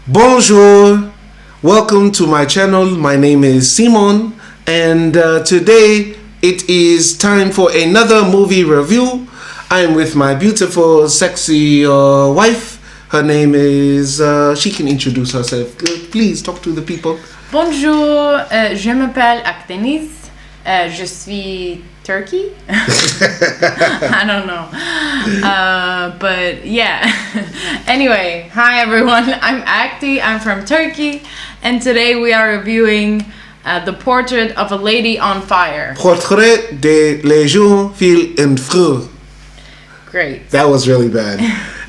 Bonjour, welcome to my channel. My name is Simon, and today it is time for another movie review. I am with my beautiful, sexy wife. Her name is, she can introduce herself. Please talk to the people. Bonjour, je m'appelle AKDI. Je suis Turkey. I don't know. But yeah. Anyway, hi everyone. I'm Akti. I'm from Turkey. And today we are reviewing The Portrait of a Lady on Fire. Portrait de les gens fil en feu. Great. That was really bad.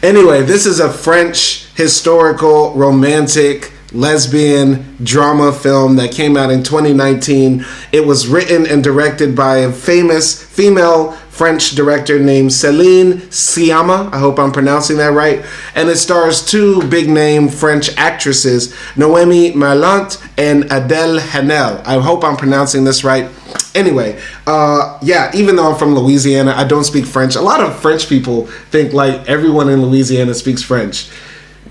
Anyway, this is a French historical romantic lesbian drama film that came out in 2019. It was written and directed by a famous female French director named Céline Sciamma. I hope I'm pronouncing that right. And it stars two big name French actresses, Noémie Merlant and Adèle Haenel. I hope I'm pronouncing this right. Anyway, even though I'm from Louisiana, I don't speak French. A lot of French people think like everyone in Louisiana speaks French.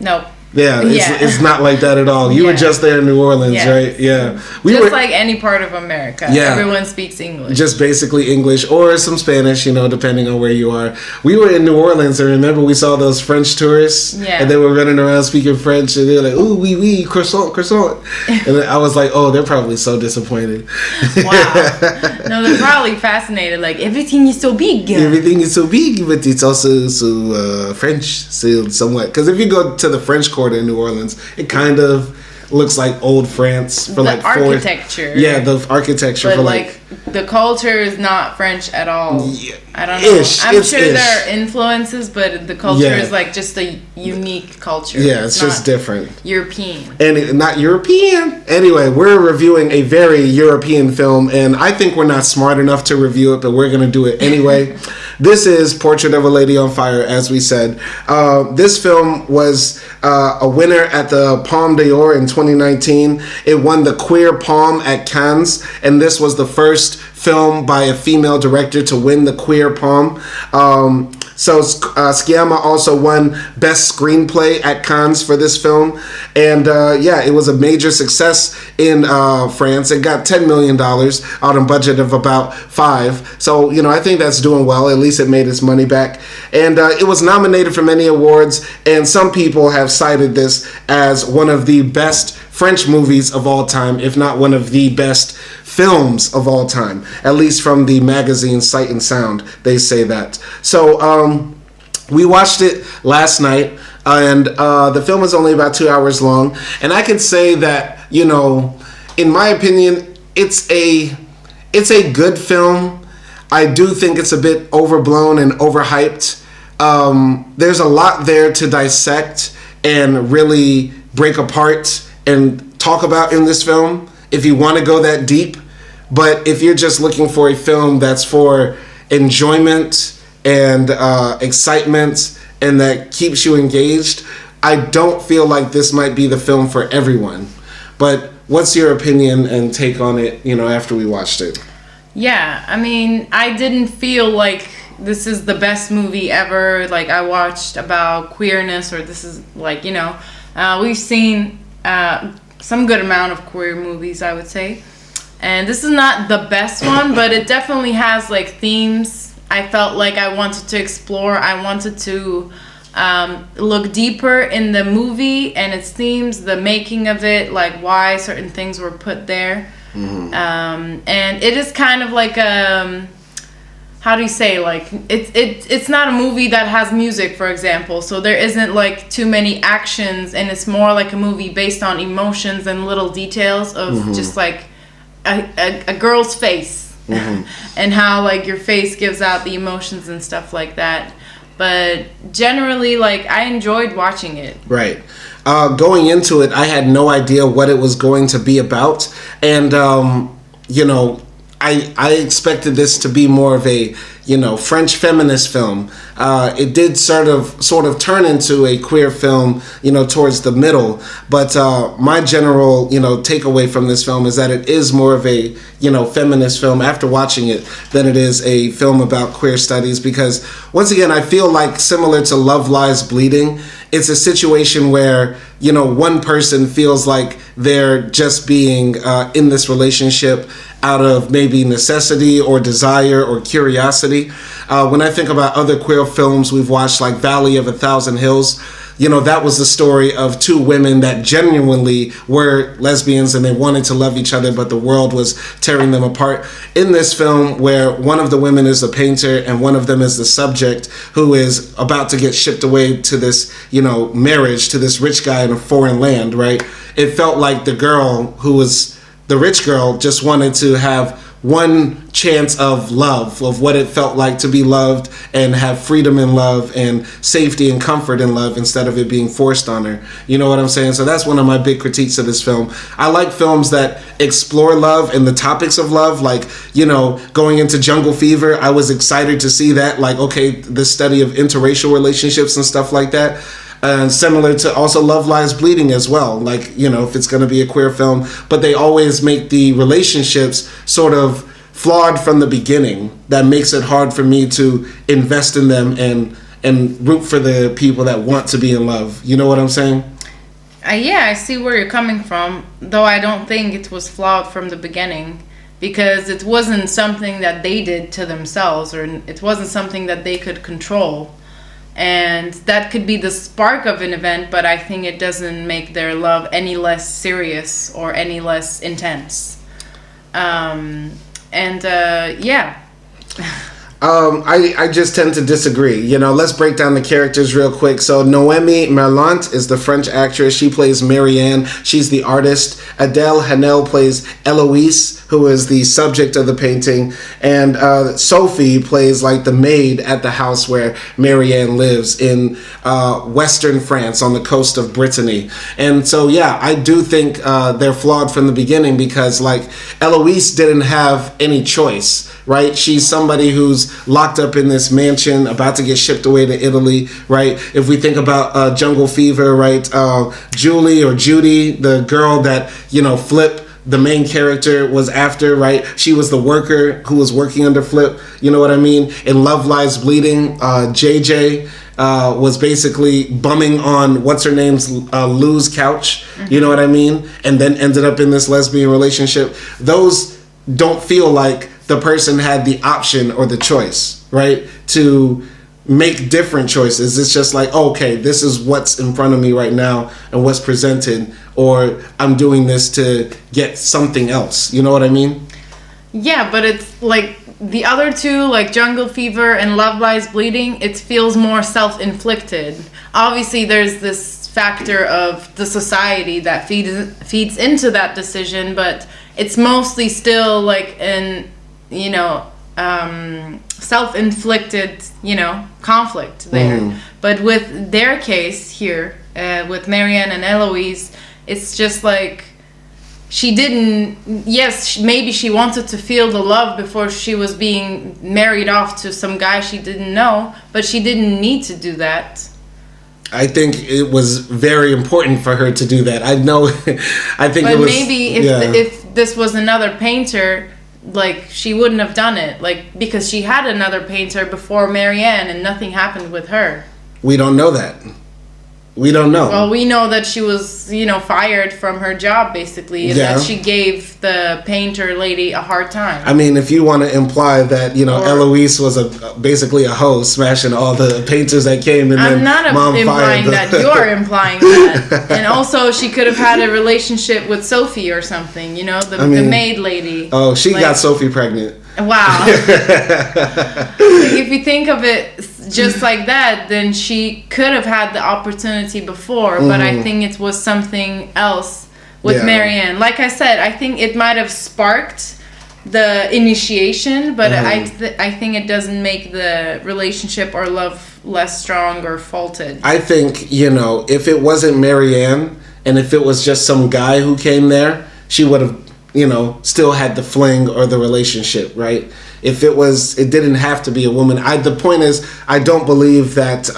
Nope. Yeah, it's not like that at all. You were just there in New Orleans, right? Yeah. Like any part of America. Yeah. Everyone speaks English. Just basically English or some Spanish, depending on where you are. We were in New Orleans, and remember we saw those French tourists? Yeah. And they were running around speaking French, and they were like, ooh, oui, oui, croissant, croissant. And I was like, oh, they're probably so disappointed. Wow. No, they're probably fascinated. Like, everything is so big. Everything is so big, but it's also so French, so somewhat. Because if you go to the French Quarter in New Orleans, it kind of looks like old France for the architecture. The architecture but for the culture is not French at all. Yeah, I don't know. I'm sure there are influences, but the culture is like just a unique culture. Yeah, it's just different. European. And not European. Anyway, we're reviewing a very European film, and I think we're not smart enough to review it, but we're going to do it anyway. This is Portrait of a Lady on Fire, as we said. This film was a winner at the Palme d'Or in 2019. It won the Queer Palm at Cannes, and this was the first film by a female director to win the Queer Palm. Sciamma also won Best Screenplay at Cannes for this film. And it was a major success in France. It got $10 million out of a budget of about $5 million. So, I think that's doing well. At least it made its money back. And it was nominated for many awards. And some people have cited this as one of the best French movies of all time, if not one of the best films of all time, at least from the magazine Sight and Sound, they say that. So we watched it last night, and the film is only about 2 hours long, and I can say that, in my opinion, it's a good film. I do think it's a bit overblown and overhyped. There's a lot there to dissect and really break apart and talk about in this film if you want to go that deep. But if you're just looking for a film that's for enjoyment and excitement and that keeps you engaged, I don't feel like this might be the film for everyone. But what's your opinion and take on it, after we watched it? Yeah, I mean, I didn't feel like this is the best movie ever. Like, I watched about queerness, or this is like, we've seen some good amount of queer movies, I would say. And this is not the best one, but it definitely has like themes I felt like I wanted to explore. I wanted to look deeper in the movie and its themes, the making of it, like why certain things were put there. Mm-hmm. And it is kind of like how do you say, like it's not a movie that has music, for example, so there isn't like too many actions, and it's more like a movie based on emotions and little details of just like a girl's face. And how like your face gives out the emotions and stuff like that. But generally, like, I enjoyed watching it. Right. Going into it, I had no idea what it was going to be about, and I expected this to be more of a French feminist film. It did sort of turn into a queer film, towards the middle. But my general, takeaway from this film is that it is more of a, feminist film after watching it than it is a film about queer studies. Because once again, I feel like similar to Love Lies Bleeding, it's a situation where, you know, one person feels like they're just being in this relationship out of maybe necessity or desire or curiosity. When I think about other queer films we've watched, like Valley of a Thousand Hills, you know, that was the story of two women that genuinely were lesbians and they wanted to love each other, but the world was tearing them apart. In this film, where one of the women is the painter and one of them is the subject who is about to get shipped away to this, you know, marriage to this rich guy in a foreign land, right? It felt like the girl who was the rich girl just wanted to have one chance of love, of what it felt like to be loved and have freedom in love and safety and comfort in love instead of it being forced on her. You know what I'm saying? So that's one of my big critiques of this film. I like films that explore love and the topics of love, like, you know, going into Jungle Fever. I was excited to see that, like, okay, the study of interracial relationships and stuff like that. And similar to also Love Lies Bleeding as well, like, you know, if it's going to be a queer film, but they always make the relationships sort of flawed from the beginning. That makes it hard for me to invest in them and root for the people that want to be in love. You know what I'm saying? Yeah, I see where you're coming from, though I don't think it was flawed from the beginning, because it wasn't something that they did to themselves, or it wasn't something that they could control. And that could be the spark of an event, but I think it doesn't make their love any less serious or any less intense. Yeah. I just tend to disagree. You know, let's break down the characters real quick. So Noémie Merlant is the French actress. She plays Marianne. She's the artist. Adèle Haenel plays Eloise, who is the subject of the painting. And Sophie plays like the maid at the house where Marianne lives in Western France on the coast of Brittany. And so, yeah, I do think they're flawed from the beginning because, like, Eloise didn't have any choice, right? She's somebody who's locked up in this mansion, about to get shipped away to Italy, right? If we think about Jungle Fever, right? Julie or Judy, the girl that, you know, Flip, the main character, was after, right? She was the worker who was working under Flip, you know what I mean? In Love Lies Bleeding, JJ was basically bumming on what's-her-name's Lou's couch, you know what I mean? And then ended up in this lesbian relationship. Those don't feel like the person had the option or the choice, right, to make different choices. It's just like, okay, this is what's in front of me right now and what's presented, or I'm doing this to get something else. You know what I mean? Yeah, but it's like the other two, like Jungle Fever and Love Lies Bleeding, it feels more self-inflicted. Obviously, there's this factor of the society that feeds into that decision, but it's mostly still like an, you know, self-inflicted, you know, conflict there. Mm-hmm. But with their case here, with Marianne and Eloise, it's just like she didn't, yes, maybe she wanted to feel the love before she was being married off to some guy she didn't know, but she didn't need to do that. I think it was very important for her to do that. I know, I think but it was... But maybe if this was another painter, like, she wouldn't have done it, like, because she had another painter before Marianne and nothing happened with her. We don't know that. We don't know. Well, we know that she was, you know, fired from her job, basically, and that she gave the painter lady a hard time. I mean, if you want to imply that, you know, Eloise was basically a hoe, smashing all the painters that came, and I'm then not implying that. You're implying that. And also, she could have had a relationship with Sophie or something, you know, the maid lady. Oh, she got Sophie pregnant. Wow. If you think of it just like that, then she could have had the opportunity before, but I think it was something else with Marianne. Like I said, I think it might have sparked the initiation, but I think it doesn't make the relationship or love less strong or faulted. I think, you know, if it wasn't Marianne and if it was just some guy who came there, she would have, you know, still had the fling or the relationship, right? If it didn't have to be a woman. The point is, I don't believe that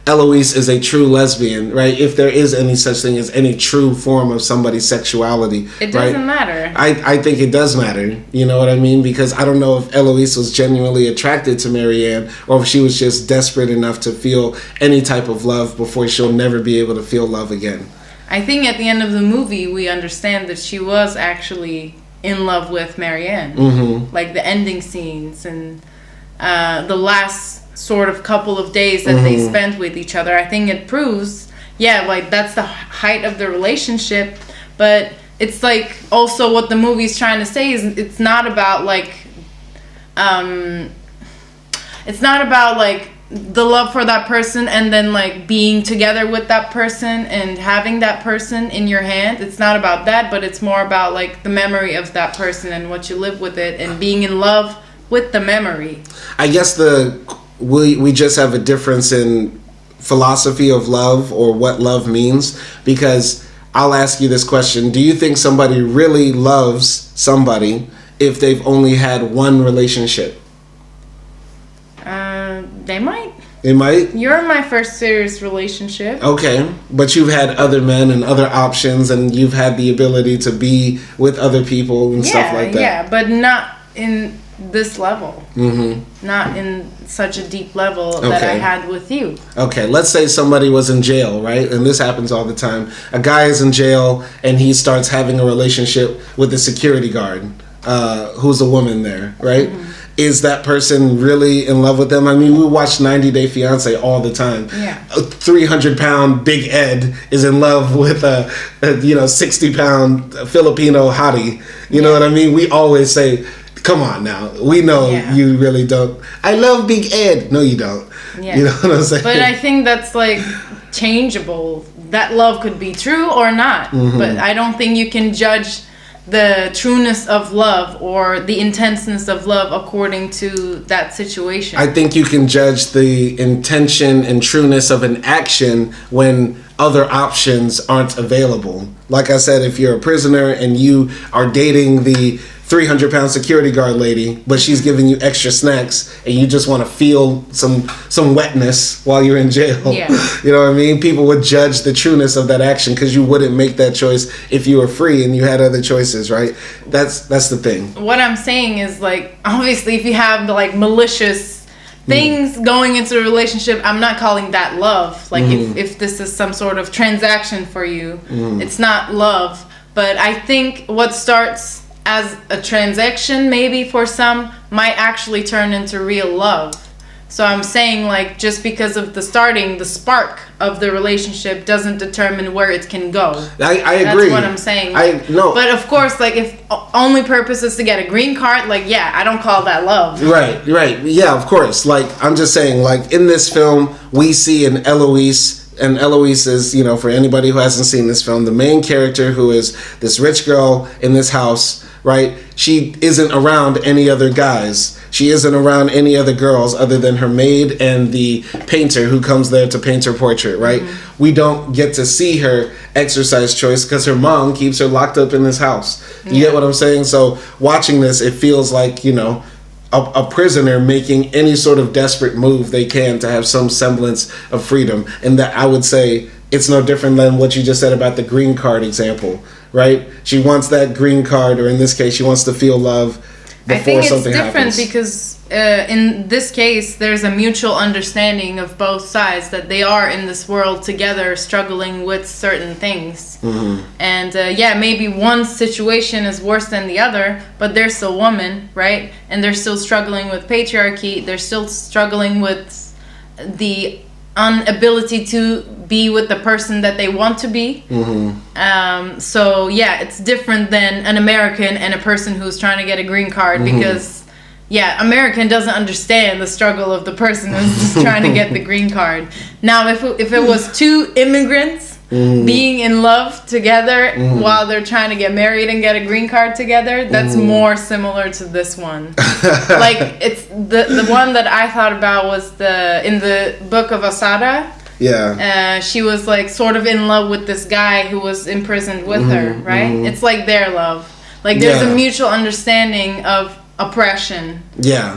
Eloise is a true lesbian, right? If there is any such thing as any true form of somebody's sexuality, it doesn't matter. I think it does matter. You know what I mean? Because I don't know if Eloise was genuinely attracted to Marianne, or if she was just desperate enough to feel any type of love before she'll never be able to feel love again. I think at the end of the movie, we understand that she was actually in love with Marianne. Mm-hmm. Like the ending scenes and the last sort of couple of days that they spent with each other. I think it proves, like that's the height of the relationship. But it's like also what the movie's trying to say is it's not about like the love for that person and then like being together with that person and having that person in your hand. It's not about that, but it's more about like the memory of that person and what you live with it and being in love with the memory. I guess we just have a difference in philosophy of love or what love means, because I'll ask you this question. Do you think somebody really loves somebody if they've only had one relationship? They might. They might? You're in my first serious relationship. Okay, but you've had other men and other options, and you've had the ability to be with other people and stuff like that. Yeah, but not in this level. Mm-hmm. Not in such a deep level that I had with you. Okay, let's say somebody was in jail, right? And this happens all the time. A guy is in jail, and he starts having a relationship with the security guard, who's a woman there, right? Mm-hmm. Is that person really in love with them? I mean, we watch 90 Day Fiancé all the time. Yeah. A 300-pound Big Ed is in love with a 60-pound Filipino hottie. You know what I mean? We always say, come on now. We know you really don't. I love Big Ed. No, you don't. Yeah. You know what I'm saying? But I think that's like changeable. That love could be true or not. Mm-hmm. But I don't think you can judge the trueness of love or the intenseness of love according to that situation. I think you can judge the intention and trueness of an action when other options aren't available. Like I said, if you're a prisoner and you are dating the 300-pound security guard lady, but she's giving you extra snacks and you just want to feel some wetness while you're in jail. Yeah. You know what I mean? People would judge the trueness of that action because you wouldn't make that choice if you were free and you had other choices, right? That's the thing. What I'm saying is, like, obviously if you have the like malicious things going into a relationship, I'm not calling that love. Like if this is some sort of transaction for you, it's not love. But I think what starts as a transaction maybe for some might actually turn into real love. So I'm saying, like, just because of the spark of the relationship doesn't determine where it can go. I agree. That's what I'm saying. No. But of course, like, if only purpose is to get a green card, like, I don't call that love. Right. Yeah, of course. Like, I'm just saying, like, in this film, we see an Eloise. And Eloise is, for anybody who hasn't seen this film, the main character who is this rich girl in this house, right? She isn't around any other guys. She isn't around any other girls other than her maid and the painter who comes there to paint her portrait, right? Mm-hmm. We don't get to see her exercise choice because her mom keeps her locked up in this house. You get what I'm saying? So watching this, it feels like, a prisoner making any sort of desperate move they can to have some semblance of freedom. And that, I would say, it's no different than what you just said about the green card example, right? She wants that green card, or in this case, she wants to feel love before something happens. I think it's different because in this case, there's a mutual understanding of both sides that they are in this world together struggling with certain things. Mm-hmm. And maybe one situation is worse than the other, but they're still women, right? And they're still struggling with patriarchy. They're still struggling with the inability to be with the person that they want to be. Mm-hmm. So it's different than an American and a person who's trying to get a green card because American doesn't understand the struggle of the person who's just trying to get the green card. Now, if it was two immigrants being in love together while they're trying to get married and get a green card together, that's more similar to this one. Like, it's the one that I thought about was in the book of Asada. Yeah. She was like sort of in love with this guy who was imprisoned with her, right? It's like their love. Like, there's a mutual understanding of oppression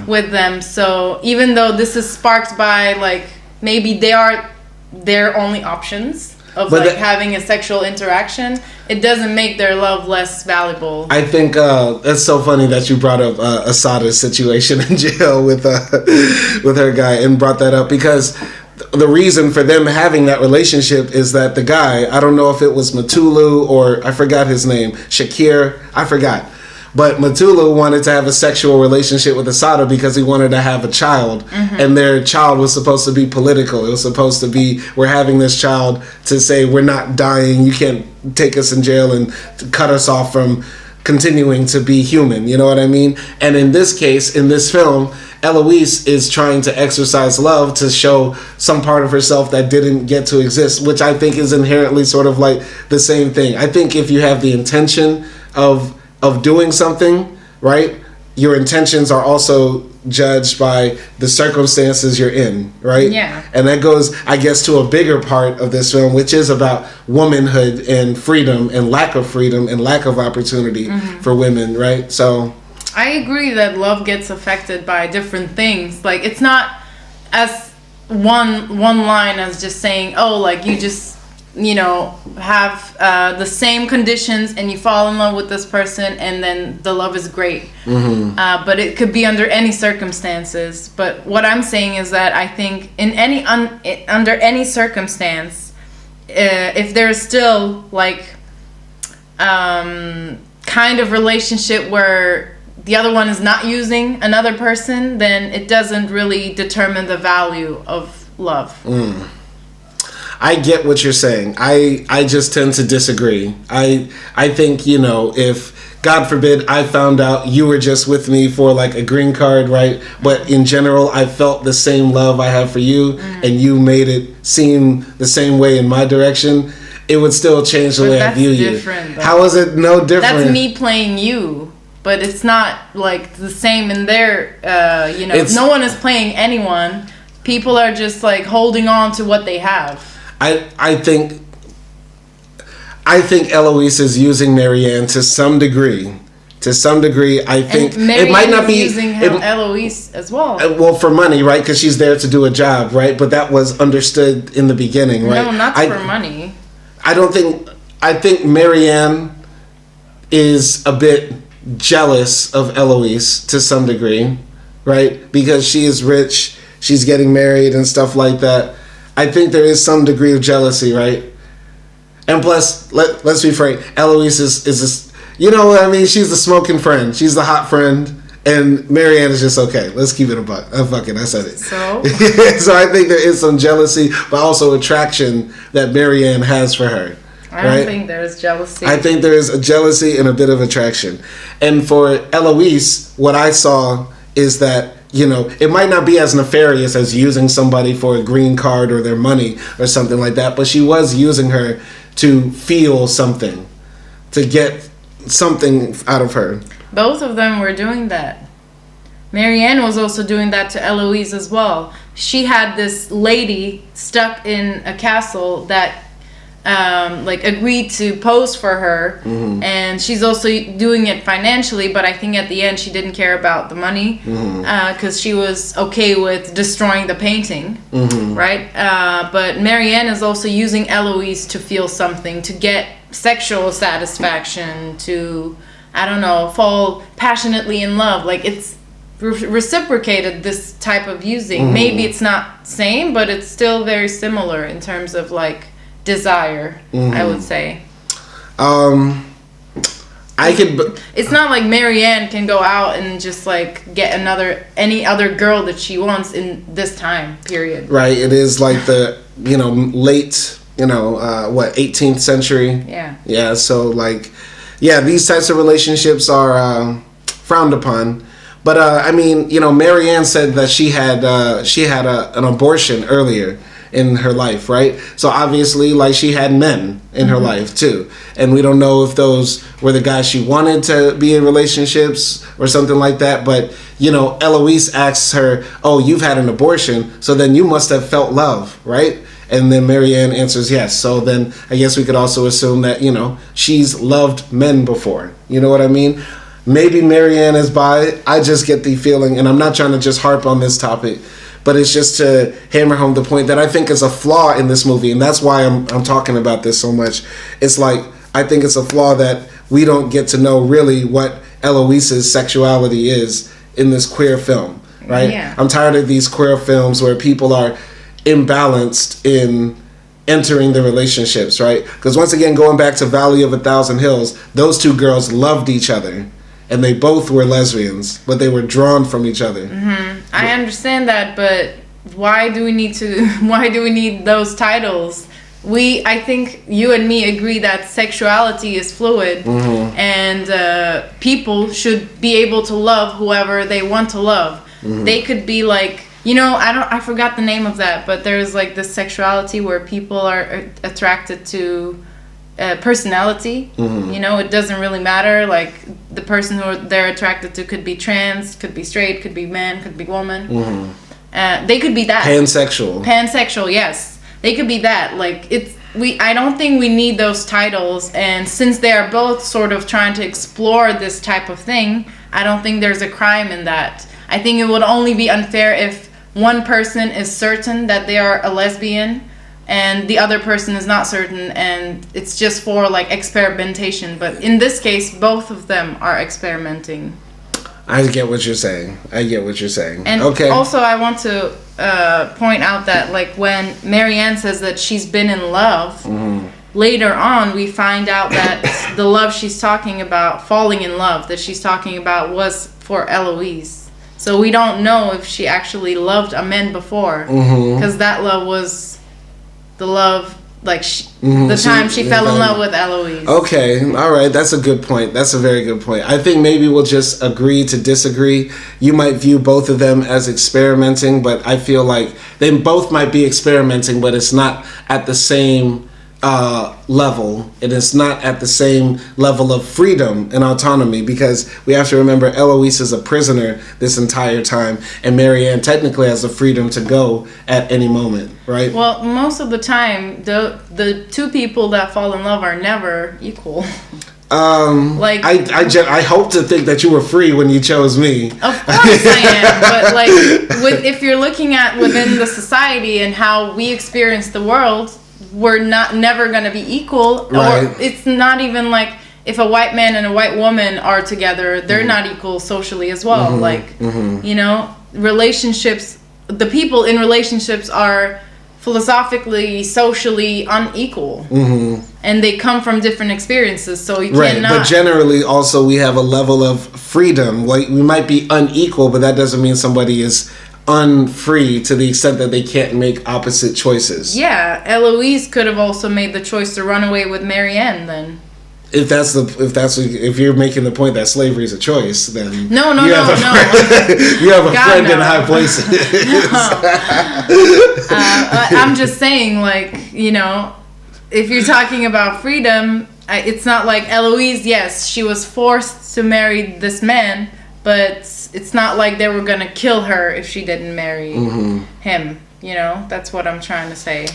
with them. So even though this is sparked by, like, maybe they are their only options of But having a sexual interaction, it doesn't make their love less valuable. I think it's so funny that you brought up Asada's situation in jail with her guy and brought that up, because the reason for them having that relationship is that the guy, I don't know if it was Matulu or I forgot his name, Shakir, I forgot. But Matulu wanted to have a sexual relationship with Asada because he wanted to have a child. Mm-hmm. And their child was supposed to be political. It was supposed to be, we're having this child to say we're not dying. You can't take us in jail and cut us off from continuing to be human. You know what I mean? And in this case, in this film, Eloise is trying to exercise love to show some part of herself that didn't get to exist, which I think is inherently sort of like the same thing. I think if you have the intention of doing something, right, your intentions are also judged by the circumstances you're in, right? Yeah. And that goes, I guess, to a bigger part of this film, which is about womanhood and freedom and lack of opportunity for women, right? So I agree that love gets affected by different things. Like, it's not as one line as just saying, oh, like, you just, you know, have the same conditions and you fall in love with this person and then the love is great. Mm-hmm. But it could be under any circumstances. But what I'm saying is that I think in under any circumstance, if there's still like kind of relationship where the other one is not using another person, then it doesn't really determine the value of love. I get what you're saying. I just tend to disagree. I think, you know, if, God forbid, I found out you were just with me for like a green card, right? But in general, I felt the same love I have for you and you made it seem the same way in my direction, it would still change the way I view you. Though. How is it no different? That's me playing you. But it's not like the same in their, you know, no one is playing anyone. People are just like holding on to what they have. I think Eloise is using Marianne to some degree. To some degree, I think it might not be using Eloise as well. Well, for money, right? Because she's there to do a job, right? But that was understood in the beginning, right? No, not for money. I think Marianne is a bit jealous of Eloise to some degree, right? Because she is rich, she's getting married and stuff like that. I think there is some degree of jealousy, right? And plus, let's be frank, Eloise is this, you know what I mean? She's the smoking friend. She's the hot friend. And Marianne is just okay. Let's keep it a buck. Fuck it, I said it. So? So I think there is some jealousy, but also attraction that Marianne has for her. I don't think there's jealousy. I think there is a jealousy and a bit of attraction. And for Eloise, what I saw is that, you know, it might not be as nefarious as using somebody for a green card or their money or something like that, but she was using her to feel something, to get something out of her. Both of them were doing that. Marianne was also doing that to Eloise as well. She had this lady stuck in a castle that like agreed to pose for her, and she's also doing it financially, but I think at the end she didn't care about the money because she was okay with destroying the painting, right? But Marianne is also using Eloise to feel something, to get sexual satisfaction, to, I don't know, fall passionately in love. Like, it's reciprocated, this type of using. Maybe it's not same, but it's still very similar in terms of like desire, I would say. It's not like Marianne can go out and just like get any other girl that she wants in this time period. Right. It is like the, you know, late, you know, 18th century. Yeah. Yeah. So like, yeah, these types of relationships are frowned upon. But I mean, you know, Marianne said that she had an abortion earlier in her life, right? So obviously, like, she had men in her life too, and we don't know if those were the guys she wanted to be in relationships or something like that. But, you know, Eloise asks her, oh, you've had an abortion, so then you must have felt love, right? And then Marianne answers yes. So then I guess we could also assume that, you know, she's loved men before. You know what I mean? Maybe Marianne is bi. I just get the feeling, and I'm not trying to just harp on this topic, but it's just to hammer home the point that I think is a flaw in this movie, and that's why I'm talking about this so much. It's like, I think it's a flaw that we don't get to know really what Eloise's sexuality is in this queer film, right? Yeah. I'm tired of these queer films where people are imbalanced in entering the relationships, right? Because once again, going back to Valley of a Thousand Hills, those two girls loved each other, and they both were lesbians, but they were drawn from each other. Mm-hmm. I understand that, but why do we need those titles? I think you and me agree that sexuality is fluid, Mm-hmm. and people should be able to love whoever they want to love. Mm-hmm. They could be like, I forgot the name of that, but there's like this sexuality where people are attracted to personality. Mm-hmm. It doesn't really matter. Like, the person who they're attracted to could be trans, could be straight, could be man, could be woman. Mm-hmm. They could be that. Pansexual, yes. They could be that. Like, I don't think we need those titles, and since they are both sort of trying to explore this type of thing, I don't think there's a crime in that. I think it would only be unfair if one person is certain that they are a lesbian and the other person is not certain, and it's just for like experimentation. But in this case, both of them are experimenting. I get what you're saying. And okay. also, I want to point out that, like, when Marianne says that she's been in love, later on we find out that the love she's talking about, falling in love, that she's talking about was for Eloise. So we don't know if she actually loved a man before, because that love was the love, like, the time she fell in love with Eloise. Okay, all right, that's a good point. That's a very good point. I think maybe we'll just agree to disagree. You might view both of them as experimenting, but I feel like they both might be experimenting, but it's not at the same level, and it's not at the same level of freedom and autonomy, because we have to remember Eloise is a prisoner this entire time, and Marianne technically has the freedom to go at any moment, right? Well, most of the time, the two people that fall in love are never equal. Like, I hope to think that you were free when you chose me. Of course I am, but like, if you're looking at within the society and how we experience the world, we're never going to be equal. Right. Or it's not even like, if a white man and a white woman are together, they're not equal socially as well. Relationships, the people in relationships are philosophically, socially unequal. And they come from different experiences, so you cannot... But generally also we have a level of freedom. Like, we might be unequal, but that doesn't mean somebody is unfree to the extent that they can't make opposite choices. Yeah, Eloise could have also made the choice to run away with Marianne then. If you're making the point that slavery is a choice, then no. You have a friend in high places. I'm just saying, like, if you're talking about freedom, it's not like Eloise. Yes, she was forced to marry this man, but it's not like they were gonna kill her if she didn't marry him. That's what I'm trying to say.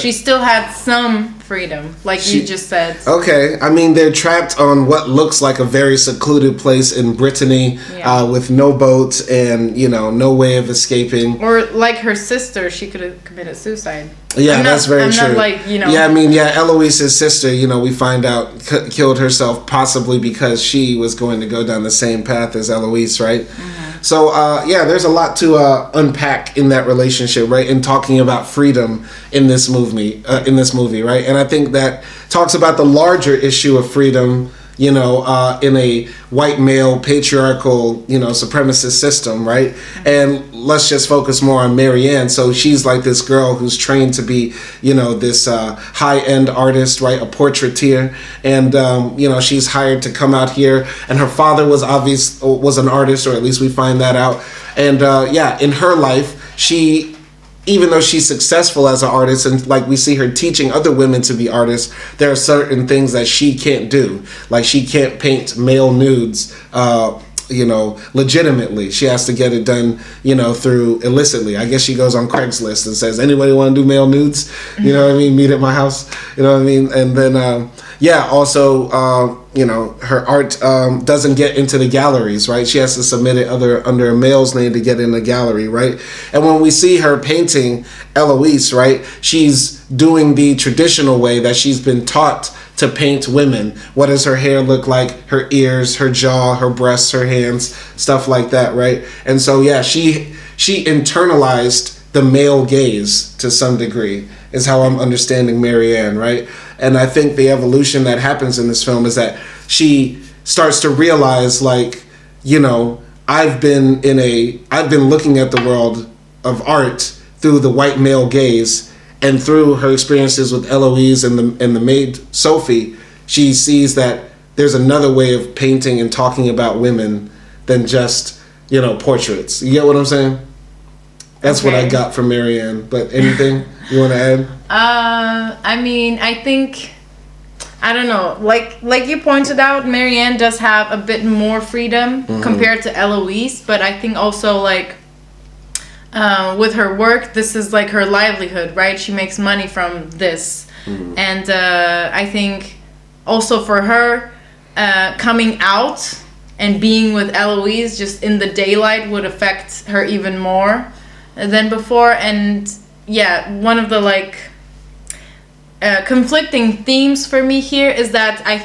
She still had some freedom, like you just said. Okay, I mean, they're trapped on what looks like a very secluded place in Brittany, with no boats and no way of escaping. Or like her sister, she could have committed suicide. Yeah, that's very true. Not like, Yeah, I mean, Eloise's sister, we find out killed herself possibly because she was going to go down the same path as Eloise, right? So, there's a lot to unpack in that relationship, right? And talking about freedom in this movie, right? And I think that talks about the larger issue of freedom, in a white male patriarchal, supremacist system, right? And let's just focus more on Marianne. So she's like this girl who's trained to be, this high-end artist, right? A portraiture. And, she's hired to come out here. And her father was an artist, or at least we find that out. And, in her life, even though she's successful as an artist, and like we see her teaching other women to be artists, there are certain things that she can't do. Like, she can't paint male nudes, legitimately. She has to get it done, through illicitly. I guess she goes on Craigslist and says, anybody want to do male nudes? You know what I mean? Meet at my house. You know what I mean? And then, yeah, also, her art doesn't get into the galleries, right? She has to submit it under a male's name to get in the gallery, right? And when we see her painting Eloise, right, she's doing the traditional way that she's been taught to paint women. What does her hair look like? Her ears, her jaw, her breasts, her hands, stuff like that, right? And so, yeah, she internalized the male gaze to some degree, is how I'm understanding Marianne, right? And I think the evolution that happens in this film is that she starts to realize, like, I've been looking at the world of art through the white male gaze, and through her experiences with Eloise and the maid Sophie, she sees that there's another way of painting and talking about women than just, portraits. You get what I'm saying? That's what I got from Marianne. But anything you want to add? I think, I don't know. Like you pointed out, Marianne does have a bit more freedom compared to Eloise. But I think also, with her work, this is like her livelihood, right? She makes money from this. And I think also for her, coming out and being with Eloise just in the daylight would affect her even more than before. And yeah, one of the conflicting themes for me here is that I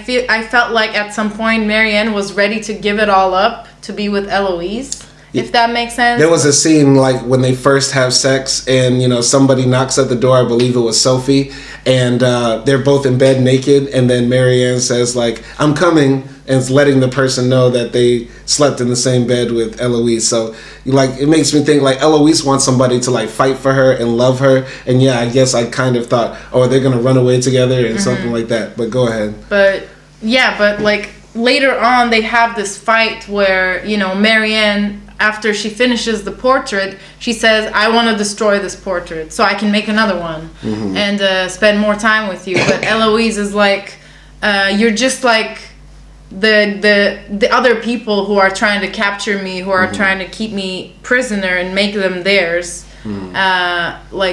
felt like at some point Marianne was ready to give it all up to be with Eloise, if that makes sense. There was a scene when they first have sex and somebody knocks at the door. I believe it was Sophie, and they're both in bed naked, and then Marianne says I'm coming, and it's letting the person know that they slept in the same bed with Eloise. So it makes me think Eloise wants somebody to fight for her and love her. And yeah, I guess I kind of thought, they're gonna run away together and something like that. But go ahead. But later on they have this fight where Marianne, after she finishes the portrait, she says, I want to destroy this portrait so I can make another one and spend more time with you. But Eloise is you're just like the other people who are trying to capture me, who are trying to keep me prisoner and make them theirs.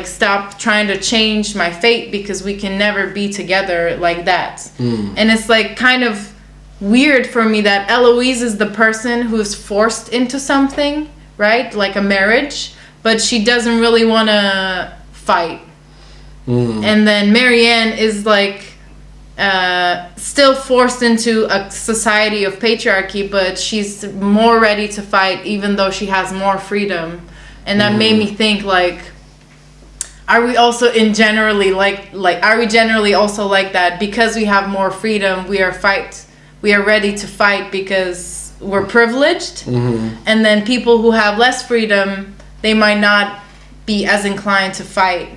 Stop trying to change my fate, because we can never be together like that. And it's kind of weird for me that Eloise is the person who's forced into something, right? Like a marriage, but she doesn't really want to fight. And then Marianne is still forced into a society of patriarchy, but she's more ready to fight even though she has more freedom. And that made me think are we also generally also like that because we have more freedom, we are ready to fight because we're privileged? And then people who have less freedom, they might not be as inclined to fight,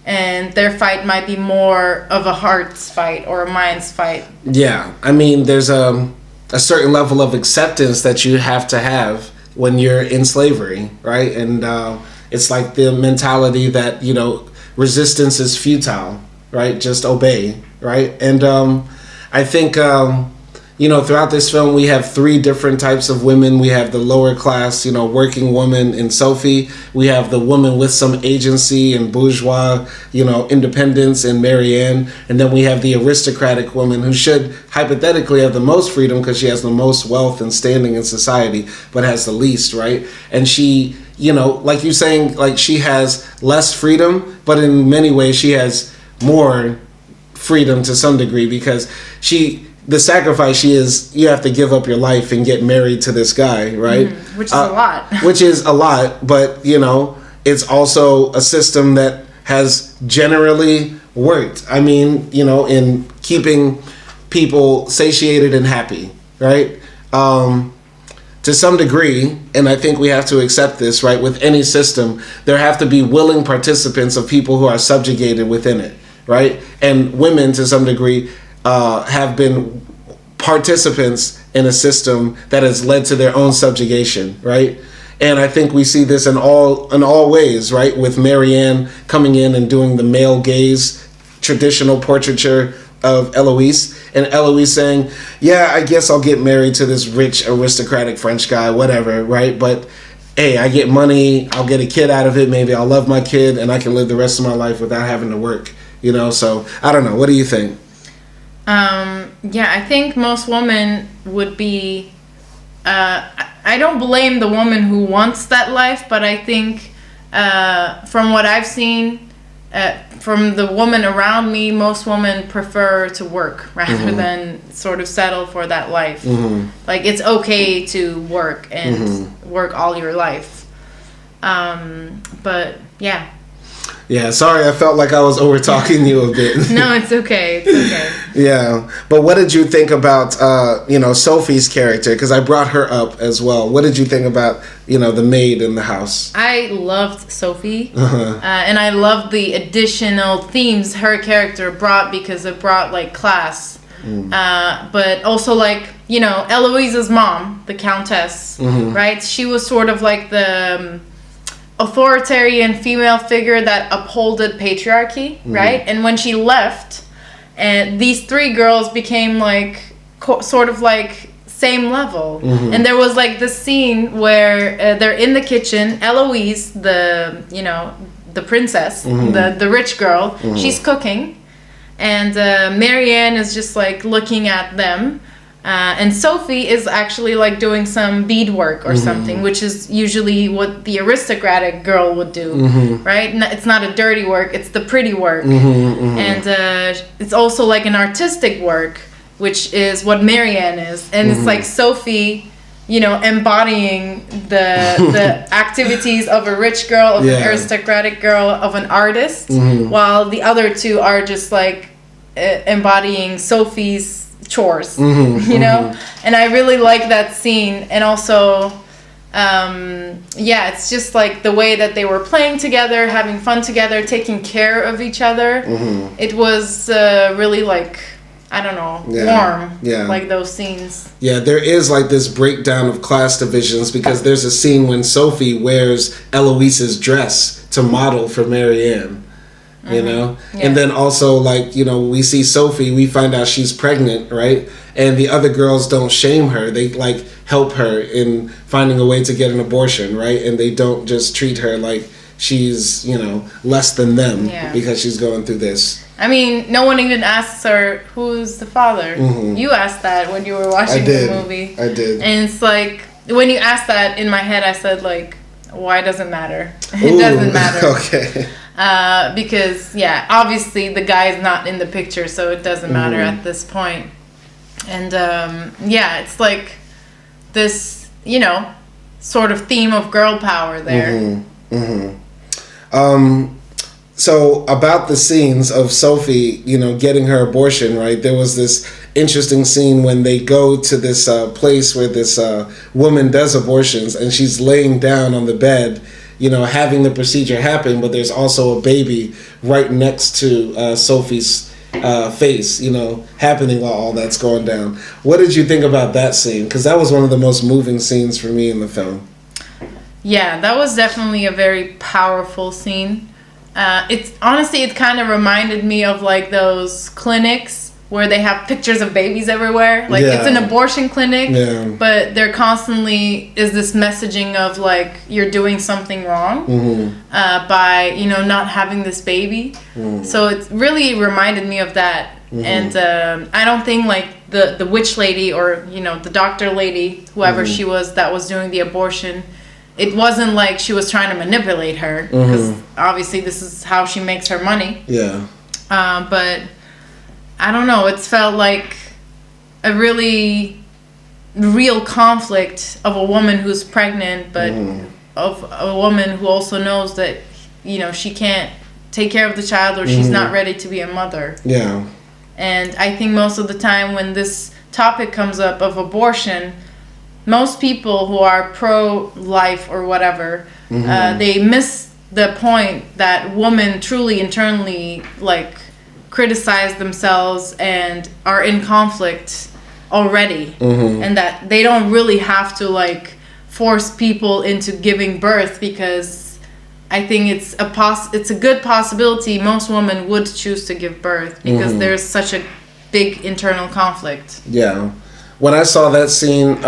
and their fight might be more of a heart's fight or a mind's fight. Yeah, I mean, there's a certain level of acceptance that you have to have when you're in slavery, right? And it's the mentality that resistance is futile, right? Just obey, right? And I think throughout this film we have three different types of women. We have the lower class, working woman in Sophie. We have the woman with some agency and bourgeois, independence in Marianne. And then we have the aristocratic woman who should hypothetically have the most freedom because she has the most wealth and standing in society, but has the least, right? And she, like you're saying, she has less freedom, but in many ways she has more freedom to some degree, because the sacrifice you have to give up your life and get married to this guy, right? Which is a lot. Which is a lot, but it's also a system that has generally worked. I mean, in keeping people satiated and happy, right? To some degree, and I think we have to accept this, right? With any system, there have to be willing participants of people who are subjugated within it, right? And women, to some degree, have been participants in a system that has led to their own subjugation, right? And I think we see this in all ways, right? With Marianne coming in and doing the male gaze traditional portraiture of Eloise, and Eloise saying, yeah, I guess I'll get married to this rich aristocratic French guy, whatever, right? But hey, I get money, I'll get a kid out of it, maybe I'll love my kid and I can live the rest of my life without having to work, So I don't know, what do you think? Yeah, I think most women would be. I don't blame the woman who wants that life, but I think from what I've seen, from the woman around me, most women prefer to work rather than sort of settle for that life. Like, it's okay to work and work all your life. But yeah. Yeah, sorry, I felt like I was over talking you a bit. No, it's okay. It's okay. Yeah, but what did you think about Sophie's character? Because I brought her up as well. What did you think about the maid in the house? I loved Sophie, and I loved the additional themes her character brought, because it brought like class, but also like Eloise's mom, the Countess, right? She was sort of like the authoritarian female figure that upholded patriarchy, right? And when she left, and these three girls became like sort of like same level. And there was like this scene where they're in the kitchen. Eloise, the princess, the rich girl, she's cooking, and Marianne is just like looking at them. And Sophie is actually like doing some beadwork or something, which is usually what the aristocratic girl would do, right? It's not a dirty work, it's the pretty work. And it's also like an artistic work, which is what Marianne is. And it's like Sophie, embodying the activities of a rich girl, of an aristocratic girl, of an artist, while the other two are just like embodying Sophie's chores, and I really like that scene. And also it's just like the way that they were playing together, having fun together, taking care of each other. It was really like, I don't know, warm, like those scenes. Yeah, there is like this breakdown of class divisions, because there's a scene when Sophie wears Eloise's dress to model for Marianne. And then also like we see Sophie, we find out she's pregnant, right? And the other girls don't shame her, they like help her in finding a way to get an abortion, right? And they don't just treat her like she's less than them because she's going through this. I mean, no one even asks her who's the father. You asked that when you were watching the movie. I did. And it's like, when you asked that, in my head I said like, why does it matter? It doesn't matter. Okay. Because obviously the guy is not in the picture, so it doesn't matter at this point. And it's like this sort of theme of girl power there. So about the scenes of Sophie getting her abortion, right? There was this interesting scene when they go to this place where this woman does abortions, and she's laying down on the bed, having the procedure happen, but there's also a baby right next to Sophie's face, happening while all that's going down. What did you think about that scene? Because that was one of the most moving scenes for me in the film. Yeah, that was definitely a very powerful scene. It kind of reminded me of like those clinics where they have pictures of babies everywhere. Like, it's an abortion clinic, but there constantly is this messaging of like, you're doing something wrong by not having this baby. So it really reminded me of that. And I don't think like the witch lady or the doctor lady, whoever she was that was doing the abortion, it wasn't like she was trying to manipulate her, because obviously this is how she makes her money. But I don't know, it felt like a really real conflict of a woman who's pregnant, but of a woman who also knows that she can't take care of the child, or she's not ready to be a mother. And I think most of the time when this topic comes up of abortion, most people who are pro-life or whatever, they miss the point that women truly internally like criticize themselves and are in conflict already, and that they don't really have to like force people into giving birth, because I think it's a good possibility most women would choose to give birth, because there's such a big internal conflict. When I saw that scene,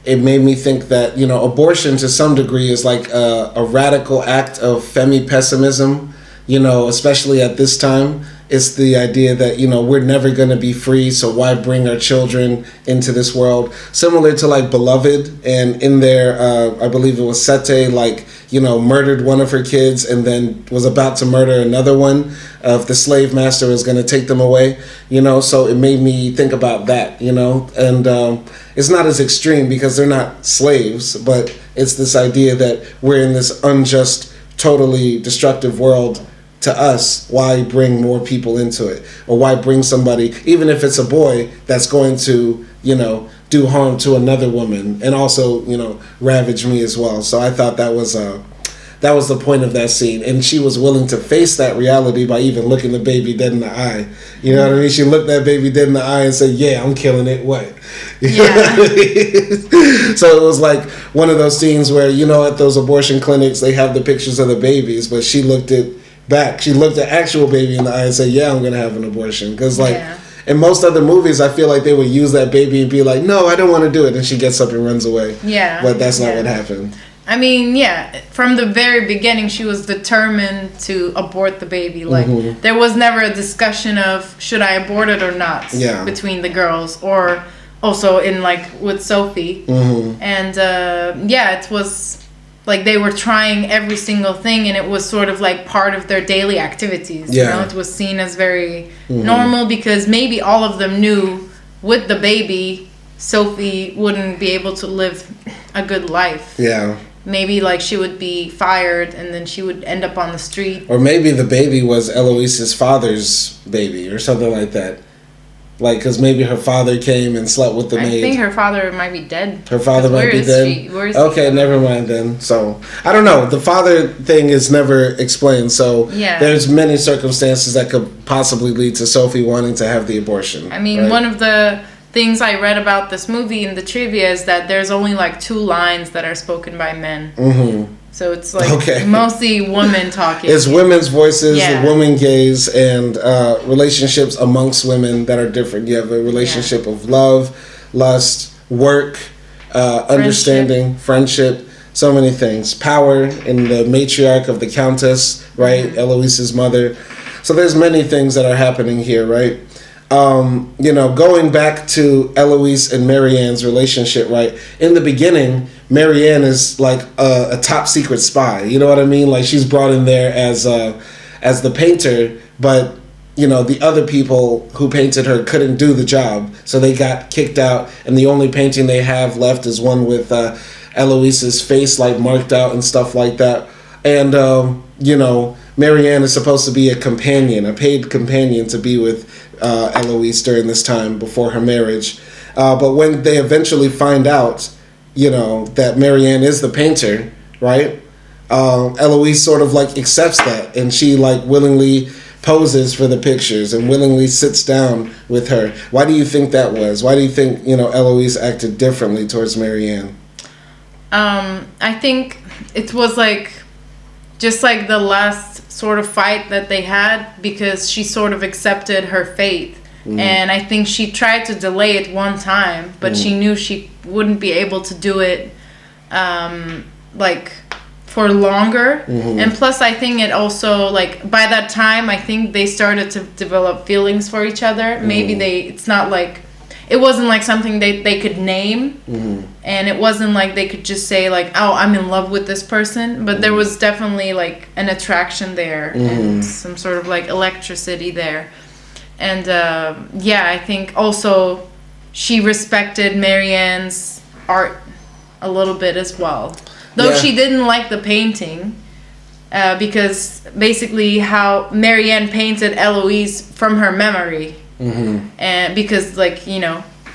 it made me think that abortion to some degree is like a radical act of femi-pessimism, especially at this time. It's the idea that, we're never going to be free, so why bring our children into this world? Similar to like Beloved, and in there, I believe it was Sete, like, murdered one of her kids and then was about to murder another one if the slave master was going to take them away, so it made me think about that, and it's not as extreme because they're not slaves, but it's this idea that we're in this unjust, totally destructive world. To us, why bring more people into it? Or why bring somebody, even if it's a boy, that's going to, do harm to another woman and also, ravage me as well. So I thought that was the point of that scene. And she was willing to face that reality by even looking the baby dead in the eye. You know what I mean? She looked that baby dead in the eye and said, yeah, I'm killing it. What? Yeah. So it was like one of those scenes where, at those abortion clinics, they have the pictures of the babies, but she looked at actual baby in the eye and said, yeah, I'm going to have an abortion. Because, in most other movies, I feel like they would use that baby and be like, no, I don't want to do it. And she gets up and runs away. Yeah. But that's not what happened. I mean, from the very beginning, she was determined to abort the baby. Like, there was never a discussion of should I abort it or not between the girls, or also in, like, with Sophie. And, it was... like they were trying every single thing, and it was sort of like part of their daily activities. It was seen as very normal because maybe all of them knew with the baby, Sophie wouldn't be able to live a good life. Yeah. Maybe like she would be fired and then she would end up on the street. Or maybe the baby was Eloise's father's baby or something like that. Like, because maybe her father came and slept with the maid. I think her father might be dead. Her father might be dead? Where is okay, never mind then. So, I don't know. The father thing is never explained. So, there's many circumstances that could possibly lead to Sophie wanting to have the abortion. I mean, one of the things I read about this movie in the trivia is that there's only like 2 lines that are spoken by men. So it's like mostly women talking. It's women's voices, the women gaze, and relationships amongst women that are different. You have a relationship of love, lust, work, understanding, friendship, so many things. Power in the matriarch of the Countess, right? Eloise's mother. So there's many things that are happening here, right? Going back to Eloise and Marianne's relationship, right? In the beginning, Marianne is like a top secret spy. You know what I mean? Like she's brought in there as the painter, but the other people who painted her couldn't do the job, so they got kicked out. And the only painting they have left is one with Eloise's face like marked out and stuff like that. And Marianne is supposed to be a companion, a paid companion to be with Eloise during this time before her marriage. But when they eventually find out, that Marianne is the painter, right? Eloise sort of like accepts that, and she like willingly poses for the pictures and willingly sits down with her. Why do you think that was? Why do you think, Eloise acted differently towards Marianne? I think it was like just like the last sort of fight that they had, because she sort of accepted her fate. And I think she tried to delay it one time, but she knew she wouldn't be able to do it like for longer. And plus I think it also, like, by that time I think they started to develop feelings for each other. Maybe it wasn't like something they could name, and it wasn't like they could just say like, oh, I'm in love with this person, but there was definitely like an attraction there and some sort of like electricity there. And I think also she respected Marianne's art a little bit as well, though she didn't like the painting, because basically how Marianne painted Eloise from her memory. And because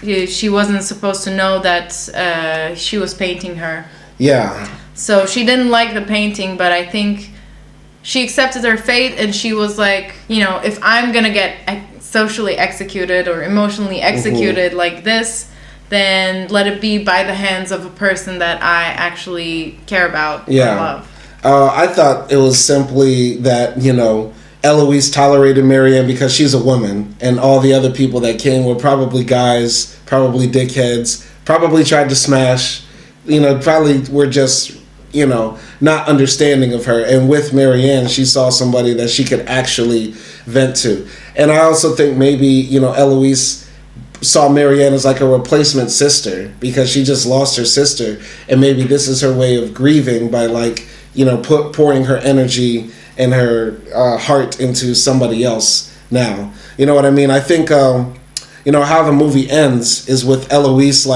she wasn't supposed to know that she was painting her. So she didn't like the painting, but I think she accepted her fate, and she was like, if I'm gonna get socially executed or emotionally executed like this, then let it be by the hands of a person that I actually care about and love. I thought it was simply that, Eloise tolerated Marianne because she's a woman, and all the other people that came were probably guys, probably dickheads, probably tried to smash, probably were just not understanding of her. And with Marianne, she saw somebody that she could actually vent to. And I also think maybe, Eloise saw Marianne as like a replacement sister because she just lost her sister. And maybe this is her way of grieving by pouring her energy and her heart into somebody else now. You know what I mean? I think, how the movie ends is with Eloise,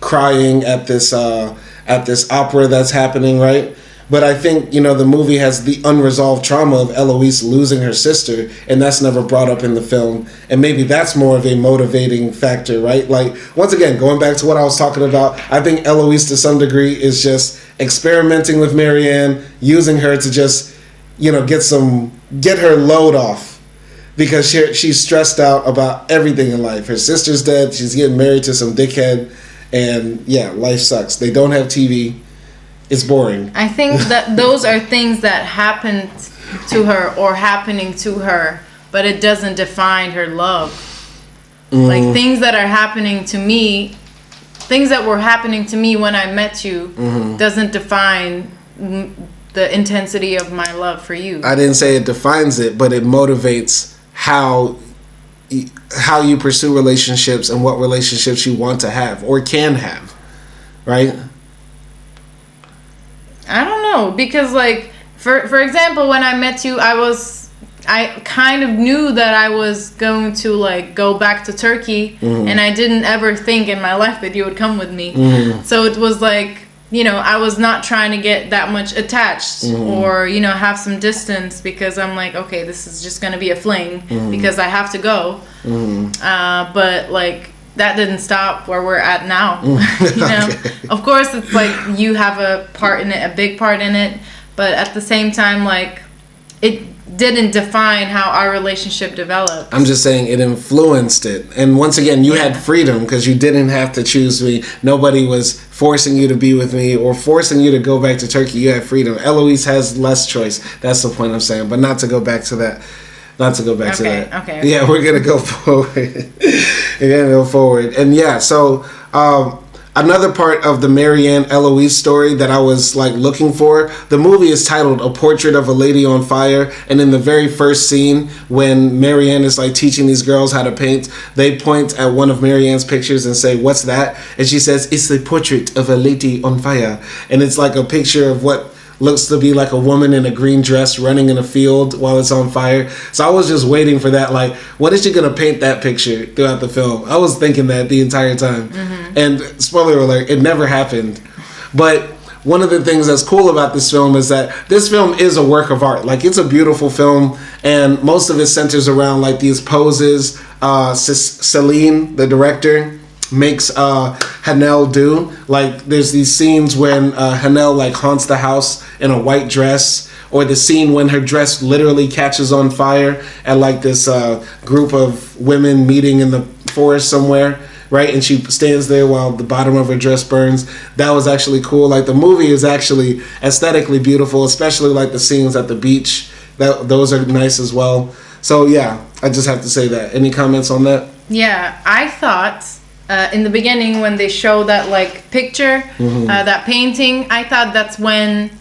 crying at this opera that's happening, right? But I think, the movie has the unresolved trauma of Eloise losing her sister, and that's never brought up in the film. And maybe that's more of a motivating factor, right? Like, once again, going back to what I was talking about, I think Eloise to some degree is just experimenting with Marianne, using her to just, get her load off. Because she's stressed out about everything in life. Her sister's dead, she's getting married to some dickhead, and yeah, life sucks. They don't have TV. It's boring. I think that those are things that happened to her or happening to her, but it doesn't define her love. Like things that are happening to me, things that were happening to me when I met you, doesn't define the intensity of my love for you. I didn't say it defines it, but it motivates how you pursue relationships and what relationships you want to have or can have, right? I don't know, because for example, when I met you, I kind of knew that I was going to go back to Turkey, and I didn't ever think in my life that you would come with me. So it was I was not trying to get that much attached or have some distance, because I'm like, okay, this is just gonna be a fling because I have to go. But that didn't stop where we're at now. Okay. Of course, it's you have a part in it, a big part in it, but at the same time, it didn't define how our relationship developed. I'm just saying it influenced it. And once again, you had freedom because you didn't have to choose me. Nobody was forcing you to be with me or forcing you to go back to Turkey. You had freedom. Eloise has less choice. That's the point I'm saying. But not to go back to that. Okay. Yeah, we're going to go forward. And yeah, so another part of the Marianne Eloise story that I was looking for, the movie is titled A Portrait of a Lady on Fire, and in the very first scene when Marianne is teaching these girls how to paint, they point at one of Marianne's pictures and say, "What's that?" And she says, "It's the portrait of a lady on fire." And it's a picture of what looks to be a woman in a green dress running in a field while it's on fire. So I was just waiting for that. When is she going to paint that picture throughout the film? I was thinking that the entire time. And spoiler alert, it never happened. But one of the things that's cool about this film is that this film is a work of art. It's a beautiful film, and most of it centers around these poses Céline, the director, makes Hanel do. There's these scenes when Hanel haunts the house in a white dress, or the scene when her dress literally catches on fire at this group of women meeting in the forest somewhere, right? And she stands there while the bottom of her dress burns. That was actually cool. The movie is actually aesthetically beautiful, especially the scenes at the beach. Those are nice as well. So yeah, I just have to say that. Any comments on that? Yeah, I thought in the beginning when they show that picture, that painting, I thought that's when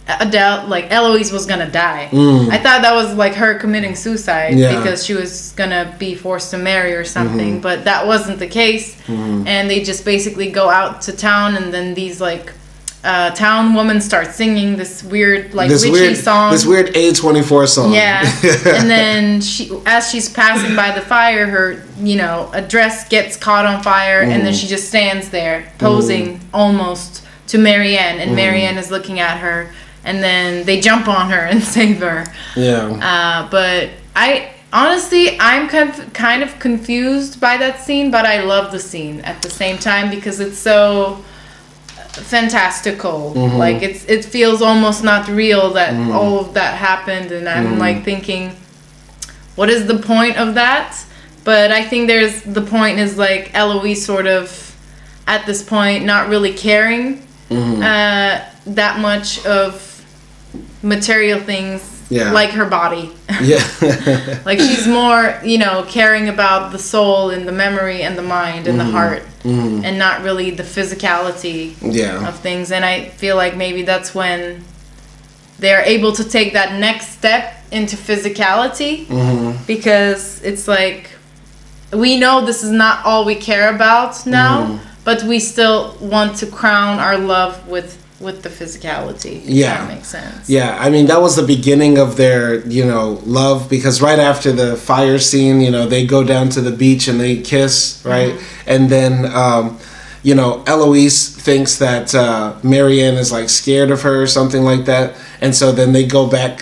Adele, Eloise was gonna die. I thought that was her committing suicide because she was gonna be forced to marry or something, but that wasn't the case. And they just basically go out to town, and then these town woman starts singing this weird witchy song, this weird A24 song. Yeah. And then as she's passing by the fire, her a dress gets caught on fire, and then she just stands there posing almost to Marianne, and Marianne is looking at her, and then they jump on her and save her. Yeah. But I'm kind of confused by that scene, but I love the scene at the same time because it's so fantastical. It feels almost not real that all of that happened, and I'm thinking, what is the point of that? But I think the point is Eloise sort of at this point not really caring that much of material things like her body. Yeah. Like she's more, caring about the soul and the memory and the mind and the heart, and not really the physicality of things. And I feel like maybe that's when they're able to take that next step into physicality, because it's like, we know this is not all we care about now, but we still want to crown our love with the physicality. Yeah. If that makes sense. Yeah, I mean, that was the beginning of their, love, because right after the fire scene, they go down to the beach and they kiss, right? And then, Eloise thinks that Marianne is like scared of her or something like that. And so then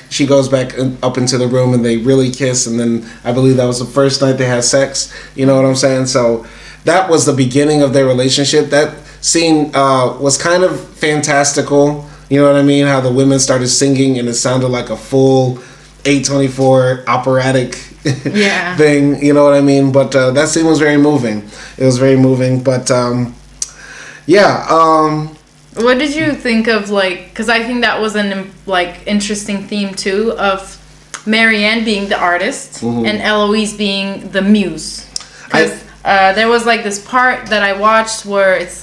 she goes back up into the room and they really kiss. And then I believe that was the first night they had sex. You know what I'm saying? So that was the beginning of their relationship. That scene was kind of fantastical. You know what I mean? How the women started singing and it sounded like a full A24 operatic thing. You know what I mean? But that scene was very moving. It was very moving. But what did you think of, because I think that was an interesting theme too, of Marianne being the artist and Eloise being the muse. Because there was this part that I watched where it's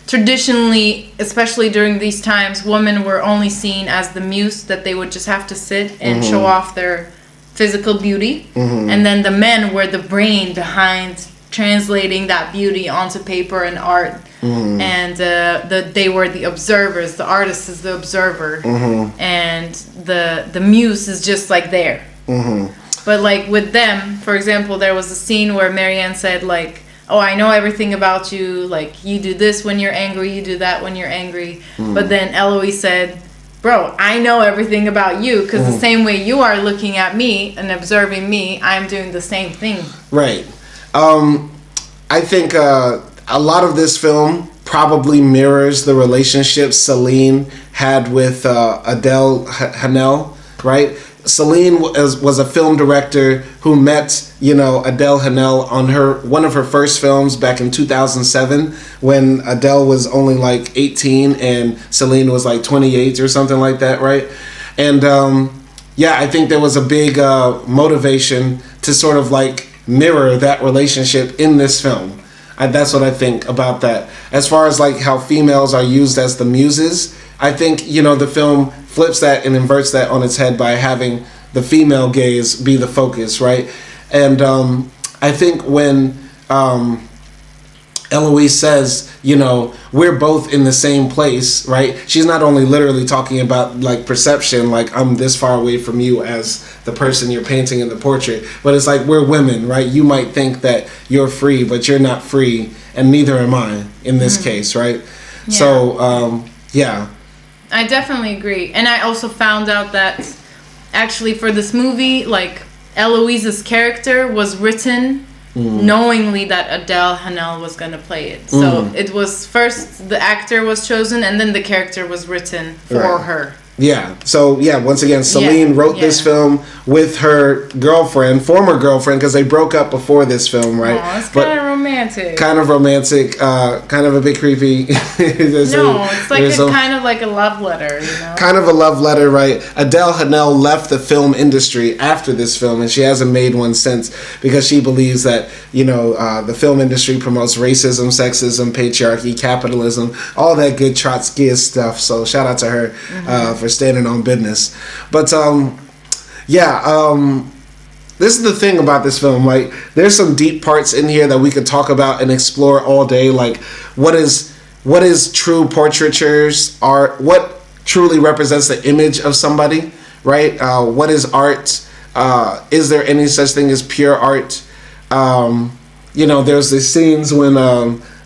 traditionally, especially during these times, women were only seen as the muse, that they would just have to sit and show off their physical beauty. And then the men were the brain behind translating that beauty onto paper and art. And they were the observers. The artist is the observer. And the muse is just there. But with them, for example, there was a scene where Marianne said oh, I know everything about you. You do this when you're angry, you do that when you're angry. But then Eloise said, bro, I know everything about you, because the same way you are looking at me and observing me, I'm doing the same thing. Right. I think a lot of this film probably mirrors the relationship Céline had with Adèle Haenel, right? Céline was a film director who met, Adèle Haenel on one of her first films back in 2007, when Adèle was only 18 and Céline was 28 or something like that, right? And I think there was a big motivation to sort of mirror that relationship in this film. That's what I think about that. As far as how females are used as the muses, I think, the film flips that and inverts that on its head by having the female gaze be the focus, right? And I think when Eloise says, we're both in the same place, right? She's not only literally talking about perception, I'm this far away from you as the person you're painting in the portrait, but it's we're women, right? You might think that you're free, but you're not free, and neither am I in this case, right? Yeah. So, I definitely agree. And I also found out that actually for this movie, Eloise's character was written knowingly that Adèle Haenel was going to play it. So it was first the actor was chosen, and then the character was written for her. Yeah. So, once again, Céline wrote this film with her former girlfriend, because they broke up before this film, right? Oh, it's kind of romantic. Kind of romantic, kind of a bit creepy. It's kind of like a love letter, Kind of a love letter, right? Adèle Haenel left the film industry after this film, and she hasn't made one since, because she believes that, the film industry promotes racism, sexism, patriarchy, capitalism, all that good Trotskyist stuff. So shout out to her for standing on business. But this is the thing about this film, there's some deep parts in here that we could talk about and explore all day, what is true portraiture's art, what truly represents the image of somebody, right? What is art? Is there any such thing as pure art? There's these scenes when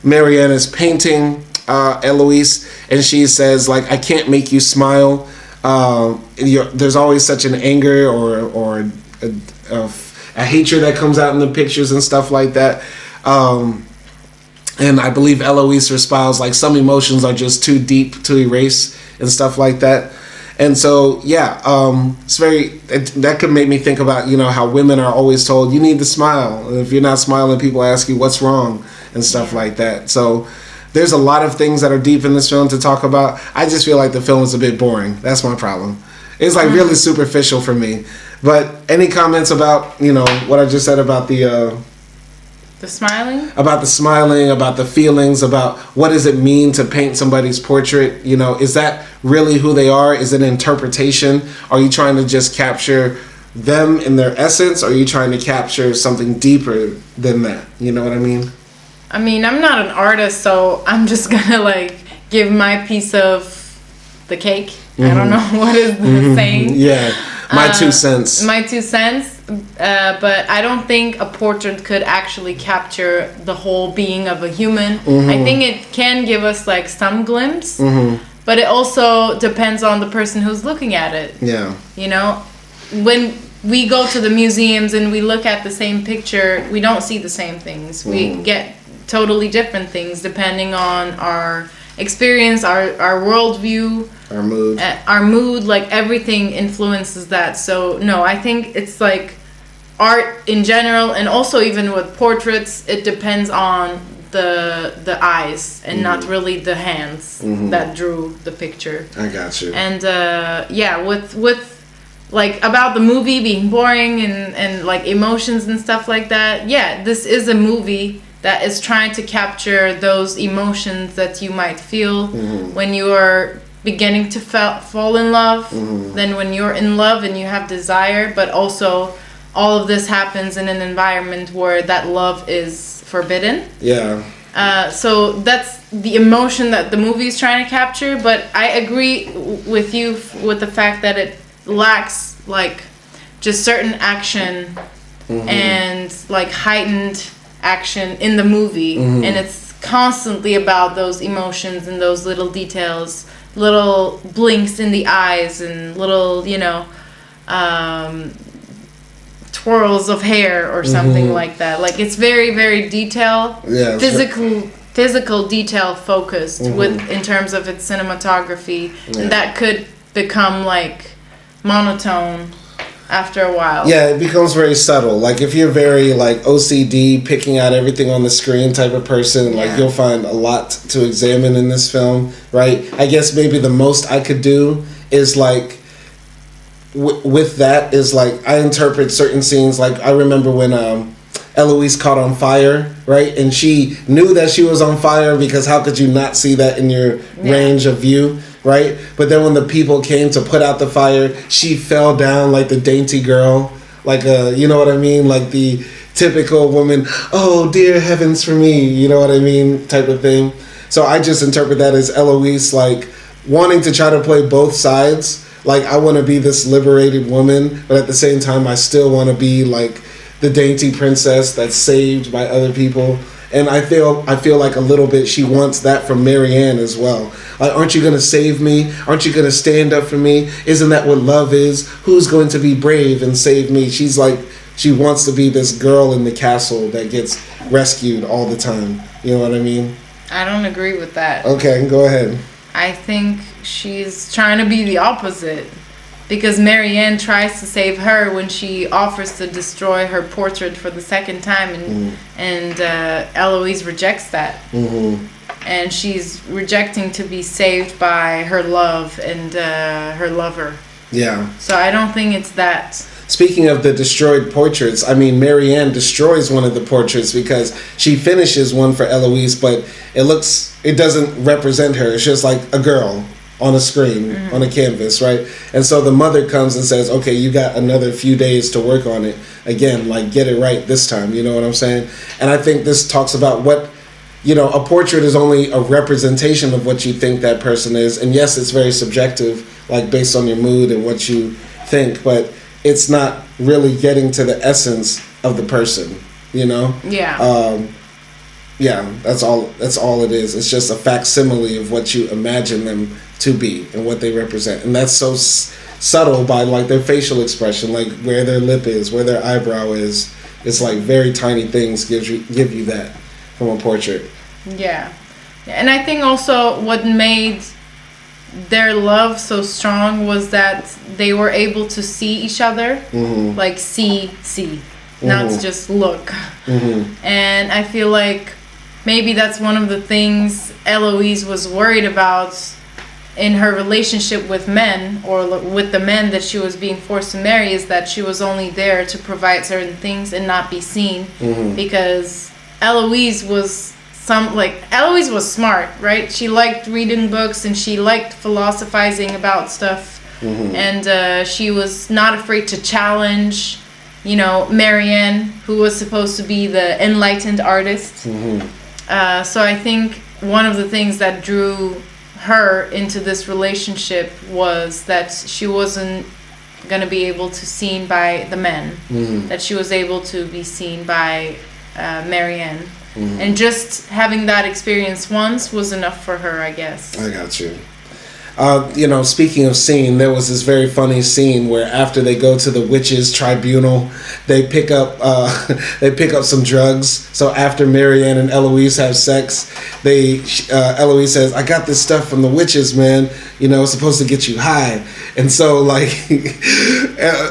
Marianne is painting Eloise, and she says I can't make you smile. There's always such an anger or a hatred that comes out in the pictures and stuff like that. And I believe Eloise responds some emotions are just too deep to erase and stuff like that. And so that could make me think about how women are always told you need to smile, and if you're not smiling, people ask you what's wrong and stuff like that. So there's a lot of things that are deep in this film to talk about. I just feel like the film is a bit boring. That's my problem. It's like really superficial for me. But any comments about, you know, what I just said about the smiling? About the smiling, about the feelings, about what does it mean to paint somebody's portrait? You know, is that really who they are? Is it an interpretation? Are you trying to just capture them in their essence? Or are you trying to capture something deeper than that? You know what I mean? I mean, I'm not an artist, so I'm just gonna like give my piece of the cake. I don't know what is the saying. Yeah, my 2 cents. My 2 cents. But I don't think a portrait could actually capture the whole being of a human. I think it can give us like some glimpse, but it also depends on the person who's looking at it. Yeah. You know, when we go to the museums and we look at the same picture, we don't see the same things. We get totally different things depending on our experience, our worldview, our mood, like everything influences that. So no, I think it's like art in general, and also even with portraits, it depends on the eyes and not really the hands that drew the picture. I got you. And yeah, with like about the movie being boring and like emotions and stuff like that, yeah, this is a movie that is trying to capture those emotions that you might feel when you are beginning to fall in love, then when you're in love and you have desire, but also all of this happens in an environment where that love is forbidden. Yeah. So that's the emotion that the movie is trying to capture, but I agree with you with the fact that it lacks like just certain action and like heightened action in the movie, and it's constantly about those emotions and those little details, little blinks in the eyes and little, you know, twirls of hair or something like that. Like it's very, very detailed, physical detail focused with in terms of its cinematography, and that could become like monotone after a while. Yeah, it becomes very subtle. Like if you're very like OCD, picking out everything on the screen type of person, like you'll find a lot to examine in this film, right? I guess maybe the most I could do is like with that is like I interpret certain scenes. Like I remember when Eloise caught on fire, right? And she knew that she was on fire because how could you not see that in your range of view? Right? But then when the people came to put out the fire, she fell down like the dainty girl, like you know what I mean? Like the typical woman, oh dear heavens for me, you know what I mean? Type of thing. So I just interpret that as Eloise like wanting to try to play both sides. Like I want to be this liberated woman, but at the same time I still want to be like the dainty princess that's saved by other people. And I feel like a little bit she wants that from Marianne as well. Like, aren't you going to save me? Aren't you going to stand up for me? Isn't that what love is? Who's going to be brave and save me? She's like, she wants to be this girl in the castle that gets rescued all the time. You know what I mean? I don't agree with that. Okay, go ahead. I think she's trying to be the opposite. Because Marianne tries to save her when she offers to destroy her portrait for the second time, and Eloise rejects that. And she's rejecting to be saved by her love and her lover. Yeah. So I don't think it's that. Speaking of the destroyed portraits, I mean, Marianne destroys one of the portraits because she finishes one for Eloise, but it doesn't represent her. It's just like a girl on a screen, on a canvas, right? And so the mother comes and says, okay, you got another few days to work on it. Again, like, get it right this time, you know what I'm saying? And I think this talks about what, you know, a portrait is only a representation of what you think that person is. And yes, it's very subjective, like based on your mood and what you think, but it's not really getting to the essence of the person, you know? Yeah. Yeah, that's all it is. It's just a facsimile of what you imagine them to be and what they represent. And that's so subtle by like their facial expression, like where their lip is, where their eyebrow is. It's like very tiny things give you that from a portrait. Yeah. And I think also what made their love so strong was that they were able to see each other, like see, not just look. And I feel like maybe that's one of the things Eloise was worried about in her relationship with men, or with the men that she was being forced to marry, is that she was only there to provide certain things and not be seen. Because Eloise was smart, right? She liked reading books and she liked philosophizing about stuff. And she was not afraid to challenge, Marianne, who was supposed to be the enlightened artist. So I think one of the things that drew her into this relationship was that she wasn't going to be able to seen by the men, that she was able to be seen by Marianne. And just having that experience once was enough for her, I guess. I got you. Speaking of scene, there was this very funny scene where after they go to the witches' tribunal, they pick up some drugs. So after Marianne and Eloise have sex, Eloise says, "I got this stuff from the witches, man. It's supposed to get you high." And so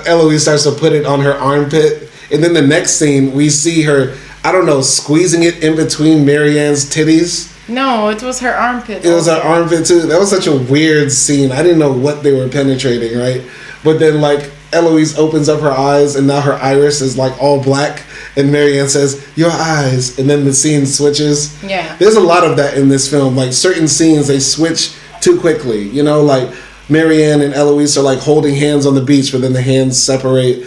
Eloise starts to put it on her armpit, and then the next scene we see her, I don't know, squeezing it in between Marianne's titties. No, it was her armpit. It was her armpit too. That was such a weird scene. I didn't know what they were penetrating, right? But then Eloise opens up her eyes and now her iris is all black, and Marianne says, "Your eyes," and then the scene switches. Yeah. There's a lot of that in this film. Certain scenes they switch too quickly. Marianne and Eloise are holding hands on the beach, but then the hands separate.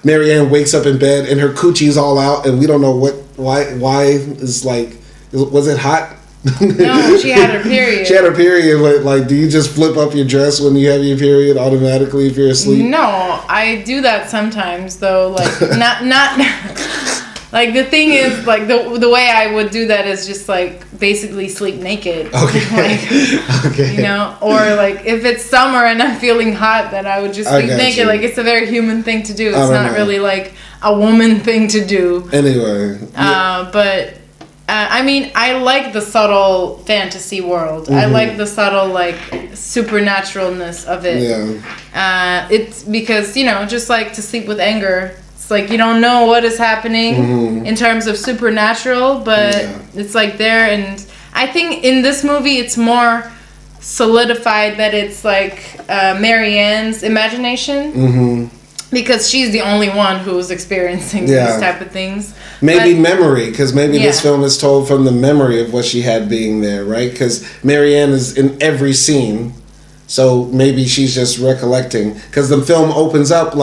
Marianne wakes up in bed and her coochie's all out, and we don't know why is was it hot? No, she had her period. She had her period, but do you just flip up your dress when you have your period automatically if you're asleep? No, I do that sometimes though. Not the thing is the way I would do that is just basically sleep naked. Okay. Okay. Or if it's summer and I'm feeling hot, then I would just sleep naked. It's a very human thing to do. It's not really a woman thing to do. Anyway. But. I like the subtle fantasy world. I like the subtle, supernaturalness of it. Yeah. It's because, just to sleep with anger, it's you don't know what is happening in terms of supernatural, but it's there. And I think in this movie, it's more solidified that it's Marianne's imagination. Because she's the only one who's experiencing these type of things. Maybe memory, because maybe this film is told from the memory of what she had being there, right? Because Marianne is in every scene, so maybe she's just recollecting. Because the film opens up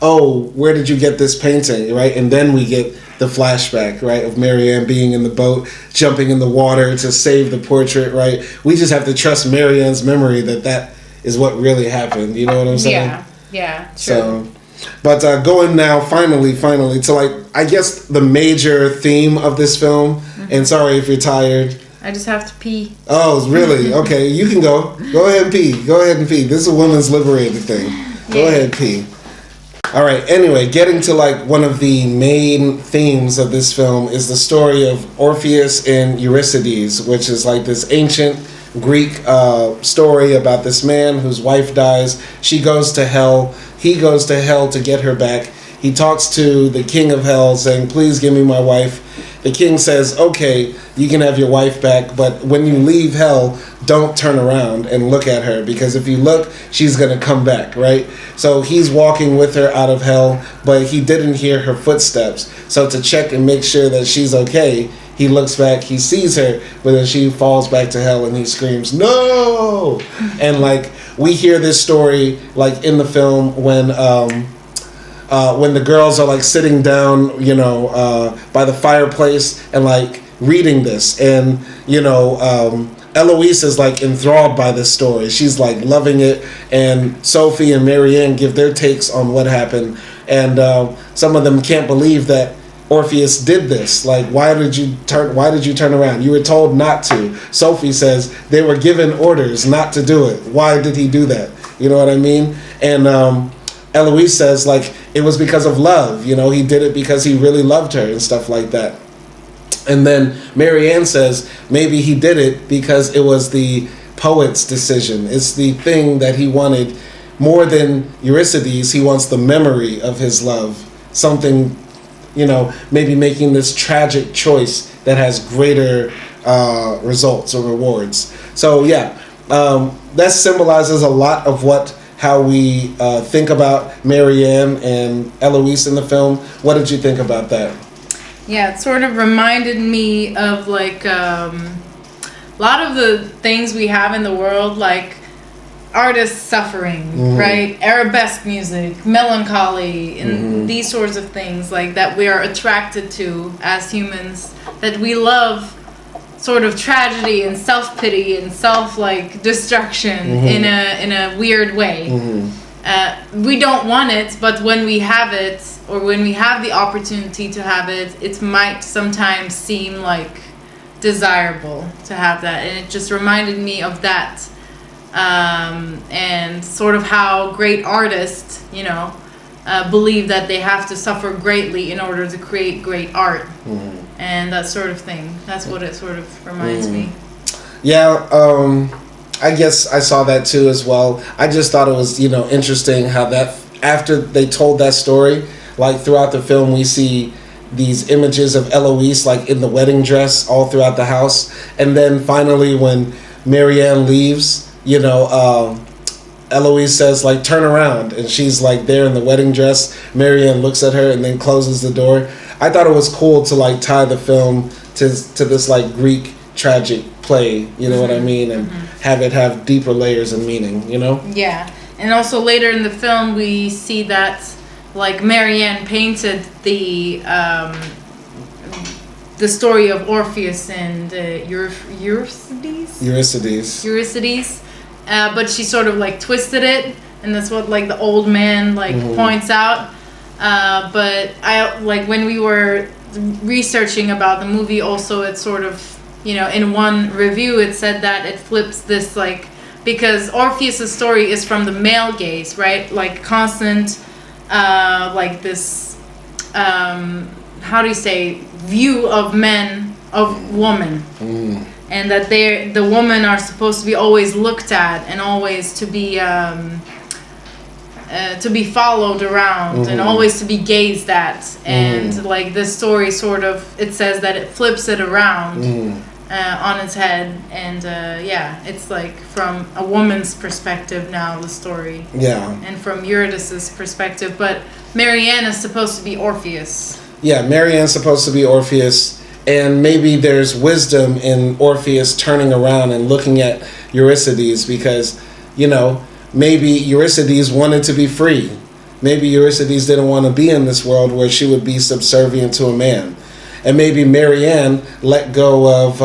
oh, where did you get this painting, right? And then we get the flashback, right, of Marianne being in the boat, jumping in the water to save the portrait, right? We just have to trust Marianne's memory that is what really happened. You know what I'm saying? Yeah, true. So... But going now, finally to I guess the major theme of this film. And sorry if you're tired. I just have to pee. Oh, really? Okay, you can go. Go ahead and pee. Go ahead and pee. This is a women's liberated thing. Go ahead and pee. All right. Anyway, getting to one of the main themes of this film is the story of Orpheus and Eurydice, which is this ancient Greek story about this man whose wife dies. She goes to hell. He goes to hell to get her back. He talks to the king of hell saying, "Please give me my wife." The king says, "Okay, you can have your wife back, but when you leave hell, don't turn around and look at her, because if you look, she's going to come back," right? So he's walking with her out of hell, but he didn't hear her footsteps. So to check and make sure that she's okay, he looks back, he sees her, but then she falls back to hell and he screams, "No!" And we hear this story in the film when the girls are sitting down, by the fireplace and reading this, and Eloise is enthralled by this story. She's loving it, and Sophie and Marianne give their takes on what happened, and some of them can't believe that Orpheus did this. Why did you turn around? You were told not to. Sophie says they were given orders not to do it. Why did he do that? You know what I mean? And Eloise says it was because of love. He did it because he really loved her and stuff like that. And then Marianne says maybe he did it because it was the poet's decision. It's the thing that he wanted more than Eurydice. He wants the memory of his love. Something, maybe making this tragic choice that has greater results or rewards. So yeah, that symbolizes a lot of how we think about Marianne and Eloise in the film. What did you think about that? Yeah, it sort of reminded me of like a lot of the things we have in the world, like artists suffering, right? Arabesque music, melancholy, and these sorts of things like that we are attracted to as humans, that we love sort of tragedy and self-pity and destruction in a weird way. We don't want it, but when we have it, or when we have the opportunity to have it, it might sometimes seem like desirable to have that. And it just reminded me of that, and sort of how great artists, believe that they have to suffer greatly in order to create great art, and that sort of thing. That's what it sort of reminds me. Yeah, I guess I saw that too as well. I just thought it was, interesting how that after they told that story, like throughout the film, we see these images of Eloise like in the wedding dress all throughout the house, and then finally when Marianne leaves, Eloise says like turn around, and she's like there in the wedding dress. Marianne looks at her and then closes the door. I thought it was cool to like tie the film to this like Greek tragic play, you know what I mean, and have it have deeper layers of meaning, Yeah, and also later in the film we see that like Marianne painted the story of Orpheus and Eurydice, but she sort of like twisted it, and that's what like the old man points out. But I like when we were researching about the movie, also it sort of, in one review it said that it flips this because Orpheus's story is from the male gaze, right? Like constant this how do you say, view of men, of woman, and that the women are supposed to be always looked at and always to be followed around and always to be gazed at, and like this story sort of, it says that it flips it around on its head, and it's like from a woman's perspective now, the story, and from Eurydice's perspective, but Marianne is supposed to be Orpheus. Yeah, Marianne's supposed to be Orpheus, and maybe there's wisdom in Orpheus turning around and looking at Eurydice, because maybe Eurydice wanted to be free. Maybe Eurydice didn't want to be in this world where she would be subservient to a man. And maybe Marianne let go of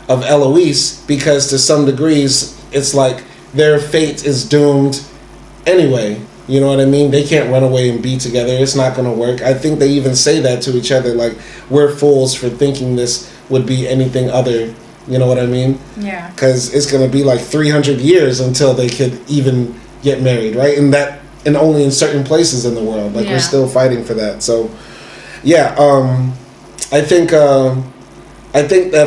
Eloise because to some degrees it's like their fate is doomed anyway. You know what I mean? They can't run away and be together. It's not going to work. I think they even say that to each other, like, we're fools for thinking this would be anything other. You know what I mean? Yeah. Because it's going to be like 300 years until they could even get married, right? And only in certain places in the world. Like, we're still fighting for that. So, yeah, I think that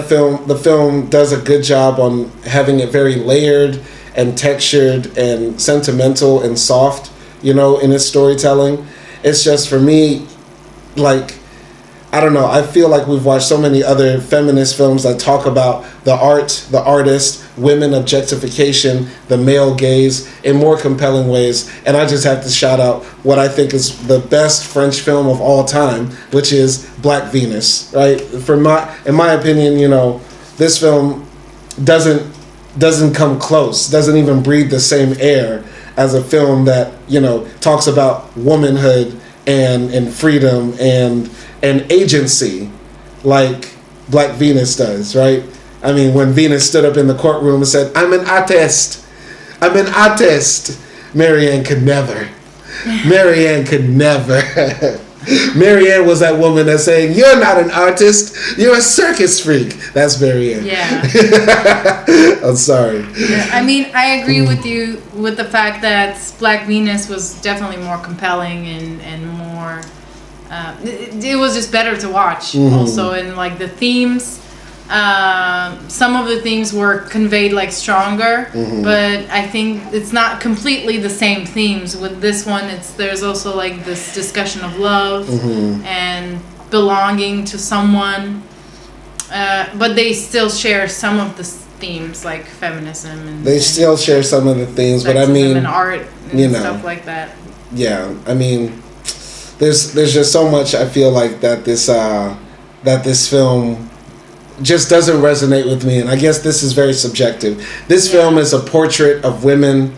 the film does a good job on having it very layered and textured and sentimental and soft, in its storytelling. It's just, for me, like, I don't know, I feel like we've watched so many other feminist films that talk about the art, the artist, women objectification, the male gaze in more compelling ways. And I just have to shout out what I think is the best French film of all time, which is Black Venus, right? In my opinion, this film doesn't come close, doesn't even breathe the same air as a film that, talks about womanhood and freedom and agency like Black Venus does, right? I mean, when Venus stood up in the courtroom and said, I'm an artist. Marianne could never. Marianne was that woman that's saying, you're not an artist, you're a circus freak. That's Marianne. Yeah. I'm sorry. Yeah, I mean, I agree with you with the fact that Black Venus was definitely more compelling and more... it was just better to watch also, and like the themes, some of the themes were conveyed like stronger, but I think it's not completely the same themes with this one. There's also like this discussion of love and belonging to someone, but they still share some of the themes like feminism and they still share some of the themes, but I sexism mean, and art and stuff like that. Yeah, I mean, there's just so much I feel like that this film just doesn't resonate with me, and I guess this is very subjective. This film is a portrait of women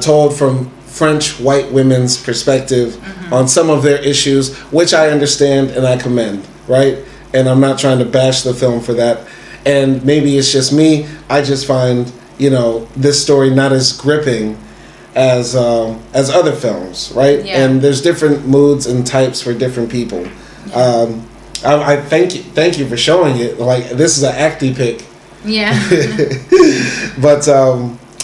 told from French white women's perspective on some of their issues, which I understand and I commend, right? And I'm not trying to bash the film for that. And maybe it's just me. I just find, this story not as gripping as other films, right? Yeah. And there's different moods and types for different people. I thank you for showing it. Like, this is an AKDI pick. Yeah. But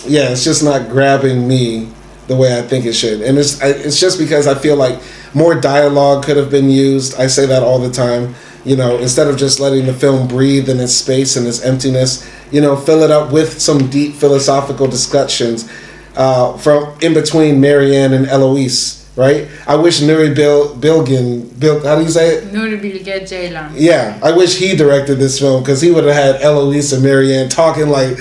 it's just not grabbing me the way I think it should, and it's just because I feel like more dialogue could have been used. I say that all the time. Instead of just letting the film breathe in its space and its emptiness, fill it up with some deep philosophical discussions from in between Marianne and Eloise. Right? I wish Nuri Bilge, how do you say it? Nuri Bilge Ceylan. Yeah, I wish he directed this film, because he would have had Eloise and Marianne talking like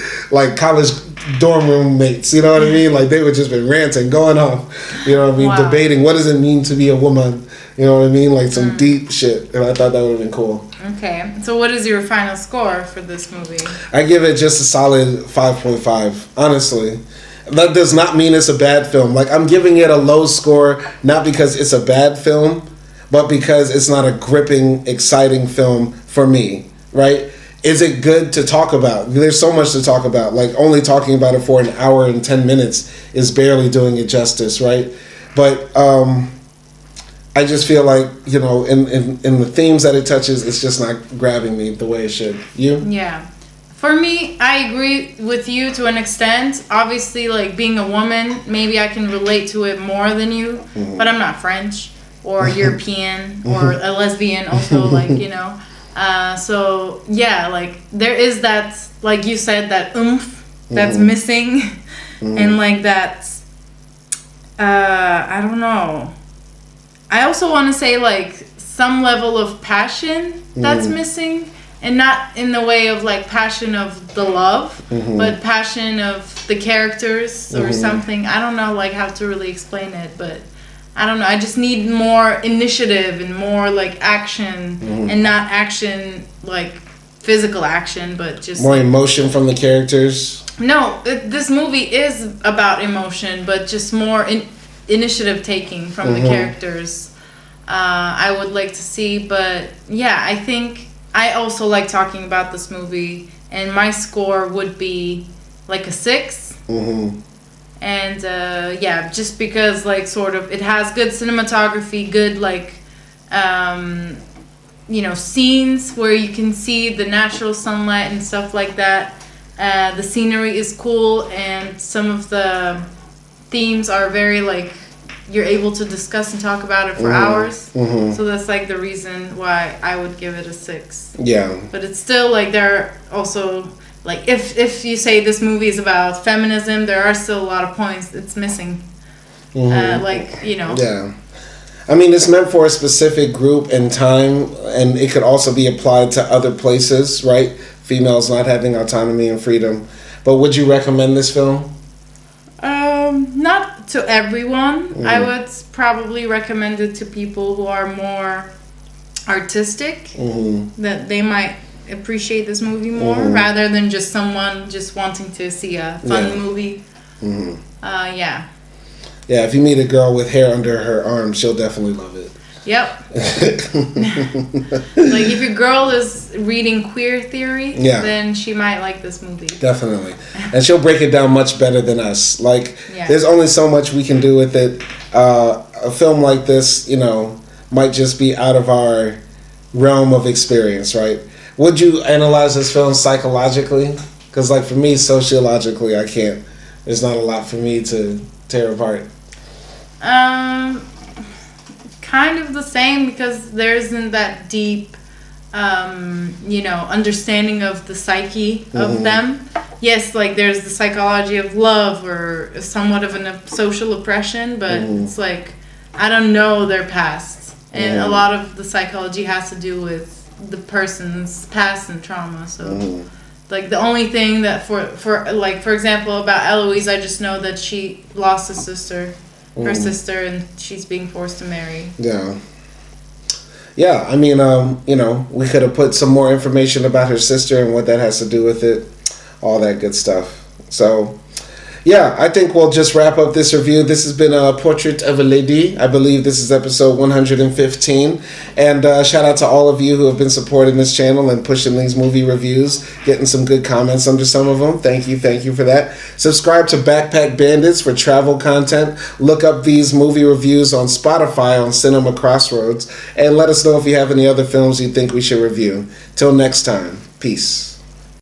college dorm room mates. You know what I mean? Like, they would just been ranting, going off. You know what I mean? Wow. Debating what does it mean to be a woman. You know what I mean? Like some deep shit. And I thought that would have been cool. Okay, so what is your final score for this movie? I give it just a solid 5.5. Honestly. That does not mean it's a bad film. Like, I'm giving it a low score, not because it's a bad film, but because it's not a gripping, exciting film for me, right? Is it good to talk about? There's so much to talk about. Like, only talking about it for an hour and 10 minutes is barely doing it justice, right? But I just feel like, in the themes that it touches, it's just not grabbing me the way it should. You? Yeah. For me, I agree with you to an extent. Obviously, like, being a woman, maybe I can relate to it more than you, but I'm not French or European or a lesbian also, like, so, yeah, like, there is that, like you said, that oomph that's missing, and, like, that, I don't know. I also want to say, like, some level of passion that's missing. And not in the way of, like, passion of the love, but passion of the characters or something. I don't know, like, how to really explain it, but I don't know. I just need more initiative and more, like, action, and not action, like, physical action, but just more emotion from the characters. No, this movie is about emotion, but just more initiative taking from the characters. I would like to see, but yeah, I think I also like talking about this movie, and my score would be like a 6. And just because, like, sort of, it has good cinematography, good, like, scenes where you can see the natural sunlight and stuff like that. The scenery is cool, and some of the themes are very, like, you're able to discuss and talk about it for hours. So that's, like, the reason why I would give it a 6. Yeah. But it's still, like, there are also, like, if you say this movie is about feminism, there are still a lot of points it's missing. Yeah. I mean, it's meant for a specific group and time, and it could also be applied to other places, right? Females not having autonomy and freedom. But would you recommend this film? Not to everyone. I would probably recommend it to people who are more artistic, that they might appreciate this movie more, rather than just someone just wanting to see a fun movie. Yeah, if you meet a girl with hair under her arm, she'll definitely love it. Yep. Like, if your girl is reading queer theory, then she might like this movie. Definitely. And she'll break it down much better than us. Like, there's only so much we can do with it. A film like this, might just be out of our realm of experience, right? Would you analyze this film psychologically? Because, like, for me, sociologically, I can't. There's not a lot for me to tear apart. Kind of the same, because there isn't that deep, understanding of the psyche of them. Yes, like, there's the psychology of love or somewhat of a social oppression, but it's like, I don't know their past. And a lot of the psychology has to do with the person's past and trauma. So Like the only thing that for like for example about Eloise, I just know that she lost a sister, her sister, and she's being forced to marry. Yeah. Yeah, I mean, you know, we could have put some more information about her sister and what that has to do with it, all that good stuff. So, yeah, I think we'll just wrap up this review. This has been a Portrait of a Lady. I believe this is episode 115. And shout out to all of you who have been supporting this channel and pushing these movie reviews, getting some good comments under some of them. Thank you for that. Subscribe to Backpack Bandits for travel content. Look up these movie reviews on Spotify on Cinema Crossroads. And let us know if you have any other films you think we should review. Till next time, peace.